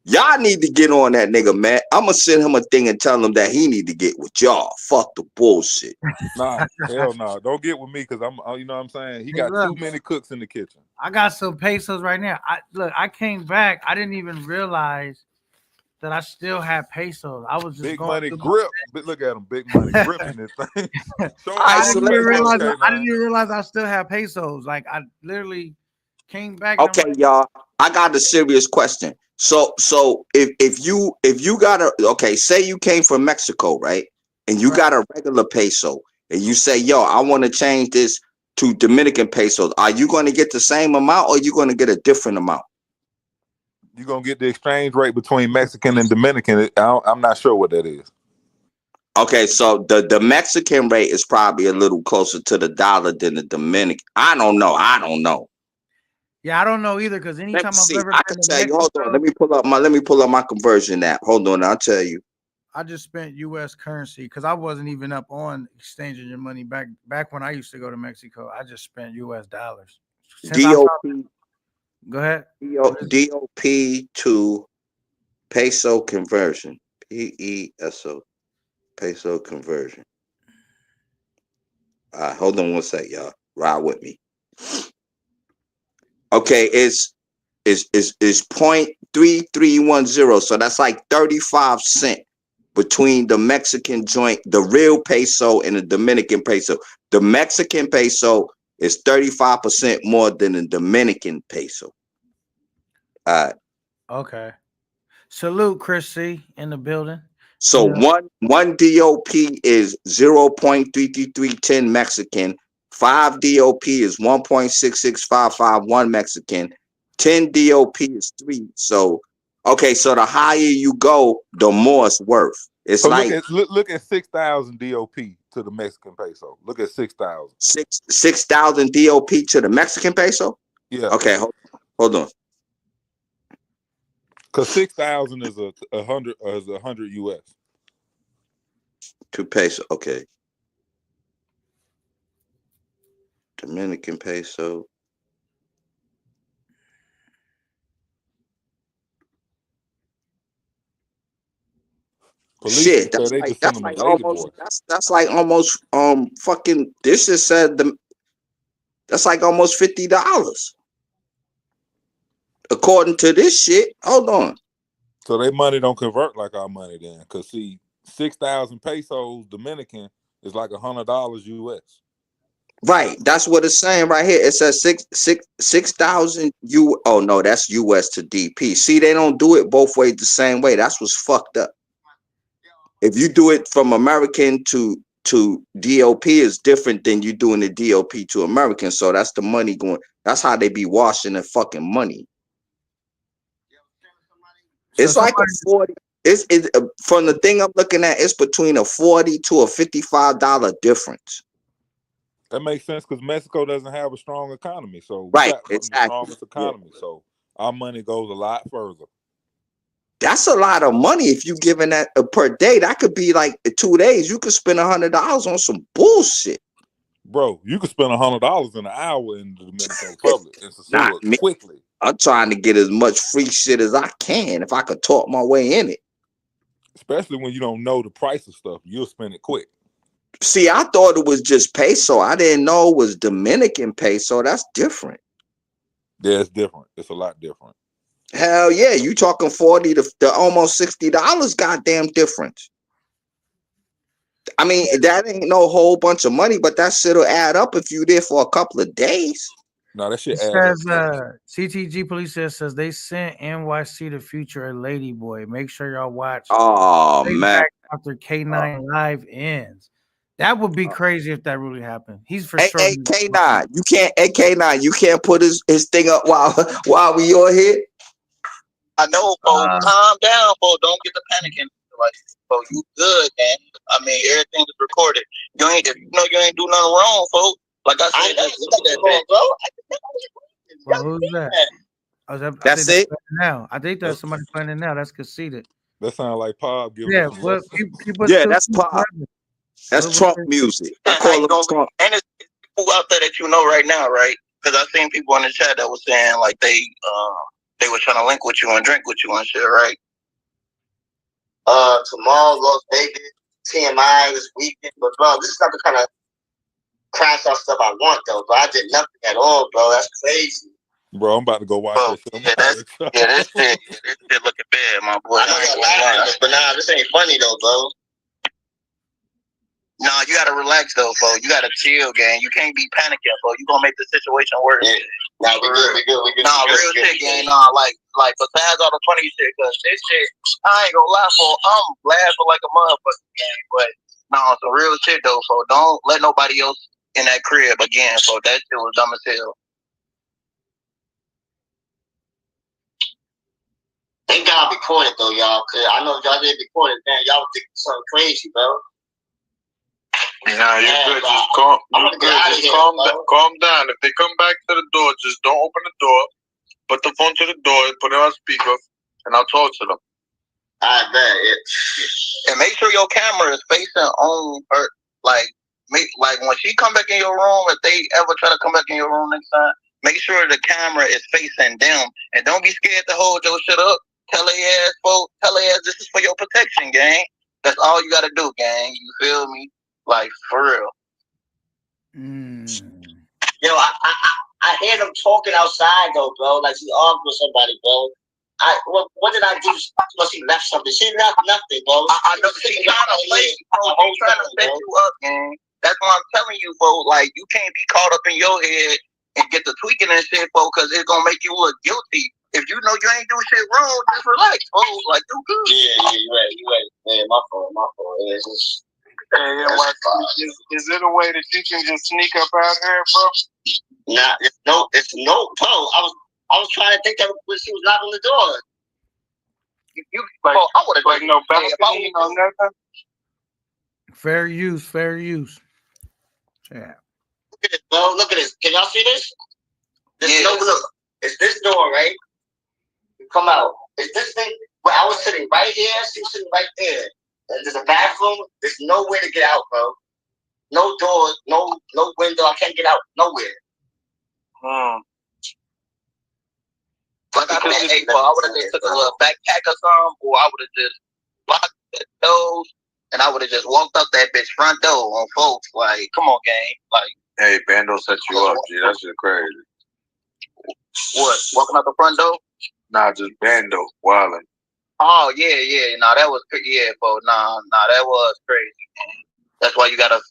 Y'all need to get on that nigga, man. I'm gonna send him a thing and tell him that he need to get with y'all. Fuck the bullshit. Nah, hell no. Don't get with me because I'm, you know what I'm saying? He got too many cooks in the kitchen. I got some pesos right now. I came back. I didn't even realize that I still had pesos. I was just big going money grip. Look at him, big money gripping this thing. I didn't even realize I still have pesos. Like I literally came back. Okay, y'all. I got a serious question. So if you got say you came from Mexico, right? And you got a regular peso, and you say, yo, I want to change this to Dominican pesos. Are you going to get the same amount, or are you going to get a different amount? You're going to get the exchange rate between Mexican and Dominican. I'm not sure what that is. Okay, so the Mexican rate is probably a little closer to the dollar than the Dominican. I don't know. Yeah, I don't know either because anytime I've ever I can tell you. Hold on, let me pull up my conversion app. Hold on, I'll tell you. I just spent U.S. currency because I wasn't even up on exchanging your money back when I used to go to Mexico. I just spent U.S. dollars. DOP. Go ahead. DOP to peso conversion. PESO peso conversion. All right, hold on one sec, y'all. Ride with me. Okay, it's 0.3310. So that's like 35 cents between the Mexican joint, the real peso, and the Dominican peso. The Mexican peso is 35% more than the Dominican peso. All right. Okay. Salute, Chris C. in the building. So Yeah. one DOP is 0.33310 Mexican. 5 DOP is 1.66551 Mexican. 10 DOP is 3. So okay, so the higher you go, the more it's worth. It's So like look at 6,000 DOP to the Mexican peso. Look at 6,000. 6,000 DOP to the Mexican peso. Yeah, Okay, hold on. because 6,000 is a hundred US. To peso. Okay. Dominican peso. Police Shit, say they just send that's them a like lazy almost boy. that's like almost fucking this just said that's like almost $50. According to this shit. Hold on. So their money don't convert like our money then. Because see, 6,000 pesos Dominican is like $100 US. Right. That's what it's saying right here. It says 6,000 U. Oh no, that's US to DP. See, they don't do it both ways the same way. That's what's fucked up. If you do it from American to DOP is different than you doing the DOP to American. So that's the money going. That's how they be washing the fucking money. So It's like a 40. It's from the thing I'm looking at, it's between a $40 to a $55 difference. That makes sense because Mexico doesn't have a strong economy. So we Right, got one of the exactly. strongest economy. So our money goes a lot further. That's a lot of money if you giving that per day. That could be like 2 days. You could spend $100 on some bullshit. Bro, you could spend $100 in an hour in the Dominican Republic in Not Sosúa me. quickly. I'm trying to get as much free shit as I can if I could talk my way in it. Especially when you don't know the price of stuff. You'll spend it quick. See, I thought it was just peso. I didn't know it was Dominican peso. That's different. Yeah, it's different. It's a lot different. Hell yeah, you talking 40 to almost $60 goddamn difference. I mean, that ain't no whole bunch of money, but that shit'll add up if you there for a couple of days. No, that shit It adds says up. CTG police says they sent NYC the future a lady boy. Make sure y'all watch. Oh Straight man. back after K9 live ends. That would be crazy if that really happened. He's for sure. Hey, K9, you can't. Hey, K9, you can't put his thing up while we all here. I know, folks. Calm down, folks. Don't get the panicking. Like, folks, you good, man. I mean, everything is recorded. You ain't, if you know you ain't do nothing wrong, folks. Like I said, that's that bro. Well, who's that? That's it. Now, I think that's somebody playing it now. That's conceited. That sounds like Pop giving Yeah, us some well, lessons. Yeah, that's Pop. That's Trump music. I call it Trump. And it's people out there that you know right now, right? Because I seen people in the chat that was saying like they were trying to link with you and drink with you and shit, right? Tomorrow, Las Vegas, TMI this weekend, but bro, this is not the kind of crash out stuff I want though. But I did nothing at all, bro. That's crazy. Bro, I'm about to go watch that shit. This shit looking bad, my boy. But nah, this ain't funny though, bro. Nah, you gotta relax though, bro. You gotta chill, gang. You can't be panicking, bro. You gonna make the situation worse. Yeah. Nah, we good. Nah, real shit, gang. Nah, like besides all the funny shit, cause this shit, I ain't gonna lie, for I'm laughing like a motherfucker, gang. But nah, some real shit though, so don't let nobody else in that crib again. So that shit was dumb as hell. They gotta be recorded though, y'all. Cause I know y'all didn't record it, man. Y'all think something crazy, bro. Nah, you're good. Just calm. Calm down. If they come back to the door, just don't open the door. Put the phone to the door. Put it on speaker, and I'll talk to them. I bet it. And make sure your camera is facing on her. Like when she come back in your room, if they ever try to come back in your room next time, make sure the camera is facing them, and don't be scared to hold your shit up. Tell their ass, folks. Tell their ass this is for your protection, gang. That's all you gotta do, gang. You feel me? Like for real. Yo, I hear them talking outside though, bro. Like she arguing with somebody, bro. What did I do? Well, she left something. She left nothing, bro. I know she trying to play. She's trying to set you up, gang. That's why I'm telling you, bro. Like you can't be caught up in your head and get the tweaking and shit, bro, because it's gonna make you look guilty if you know you ain't do shit wrong, just relax, bro. Like, do good. Yeah, you right. Man, my fault. It's just, Is it a way that you can just sneak up out here, bro? nah, it's no, bro. I was trying to think that when she was knocking the door. You bro, I would have Like no balcony, no nothing. Fair use. Yeah. Look at this, bro. Look at this. Can y'all see this? Yeah. Look. It's this door, right? You come out. It's this thing where I was sitting right here. She was sitting right there. And there's a bathroom. There's nowhere to get out, bro. No door, no window. I can't get out nowhere. Like I said, hey, bro, I would have just took a little backpack or something, or I would have just locked the doors, and I would have just walked up that bitch front door on folks. Like, come on, gang. Like, Hey, Bando set you up, G. That shit crazy. what? Walking out the front door? Nah, just Bando wildin'. Oh yeah. Nah, that was bro. Nah, that was crazy. That's why you gotta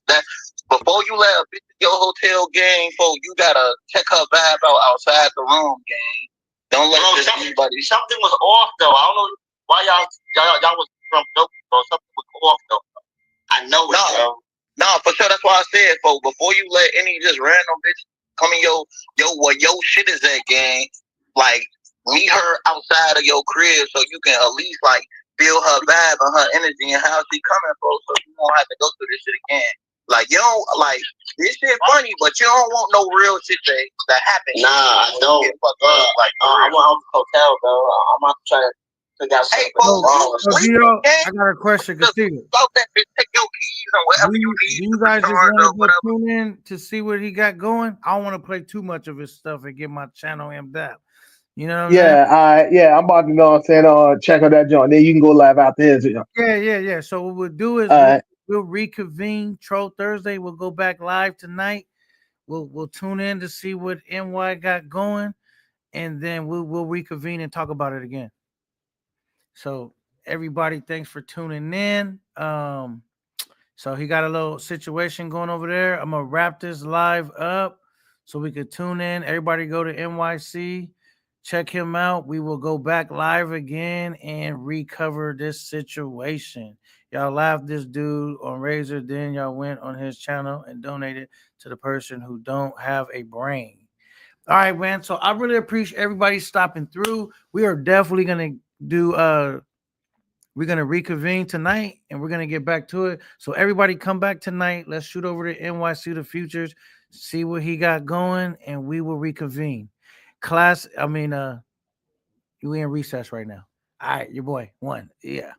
before you let a bitch in your hotel gang, folks, you gotta check her vibe out outside the room, gang. Don't let anybody. Something was off though. I don't know why y'all was from dope, bro. Something was off though. I know it, bro. Nah, for sure. That's why I said, folks, before you let any just random bitch come in where your shit is at, gang, like meet her outside of your crib so you can at least like feel her vibe and her energy and how she coming, bro, so you won't have to go through this shit again. Like, you don't, like, this shit funny, but you don't want no real shit to happen. Nah, I don't. Like, I'm out the hotel, bro. I'm about to try to figure out something wrong. I got a question, Castillo. That bitch, take your keys and whatever you need. Do you guys just want to tune in to see what he got going? I don't want to play too much of his stuff and get my channel amped up. You know what I'm saying? I'm about to know what I'm saying. Check out that joint. Then you can go live out there. Yeah. So what we'll do is we'll reconvene Troll Thursday. We'll go back live tonight. We'll tune in to see what NY got going, and then we'll reconvene and talk about it again. So everybody, thanks for tuning in. So he got a little situation going over there. I'm gonna wrap this live up so we could tune in. Everybody go to NYC, check him out. We will go back live again and recover this situation. Y'all laughed this dude on Razor, then y'all went on his channel and donated to the person who don't have a brain. All right, man. So I really appreciate everybody stopping through. We are definitely gonna do we're gonna reconvene tonight and we're gonna get back to it. So everybody come back tonight. Let's shoot over to NYC the Futures, see what he got going, and we will reconvene. We in recess right now. All right, your boy, one. Yeah.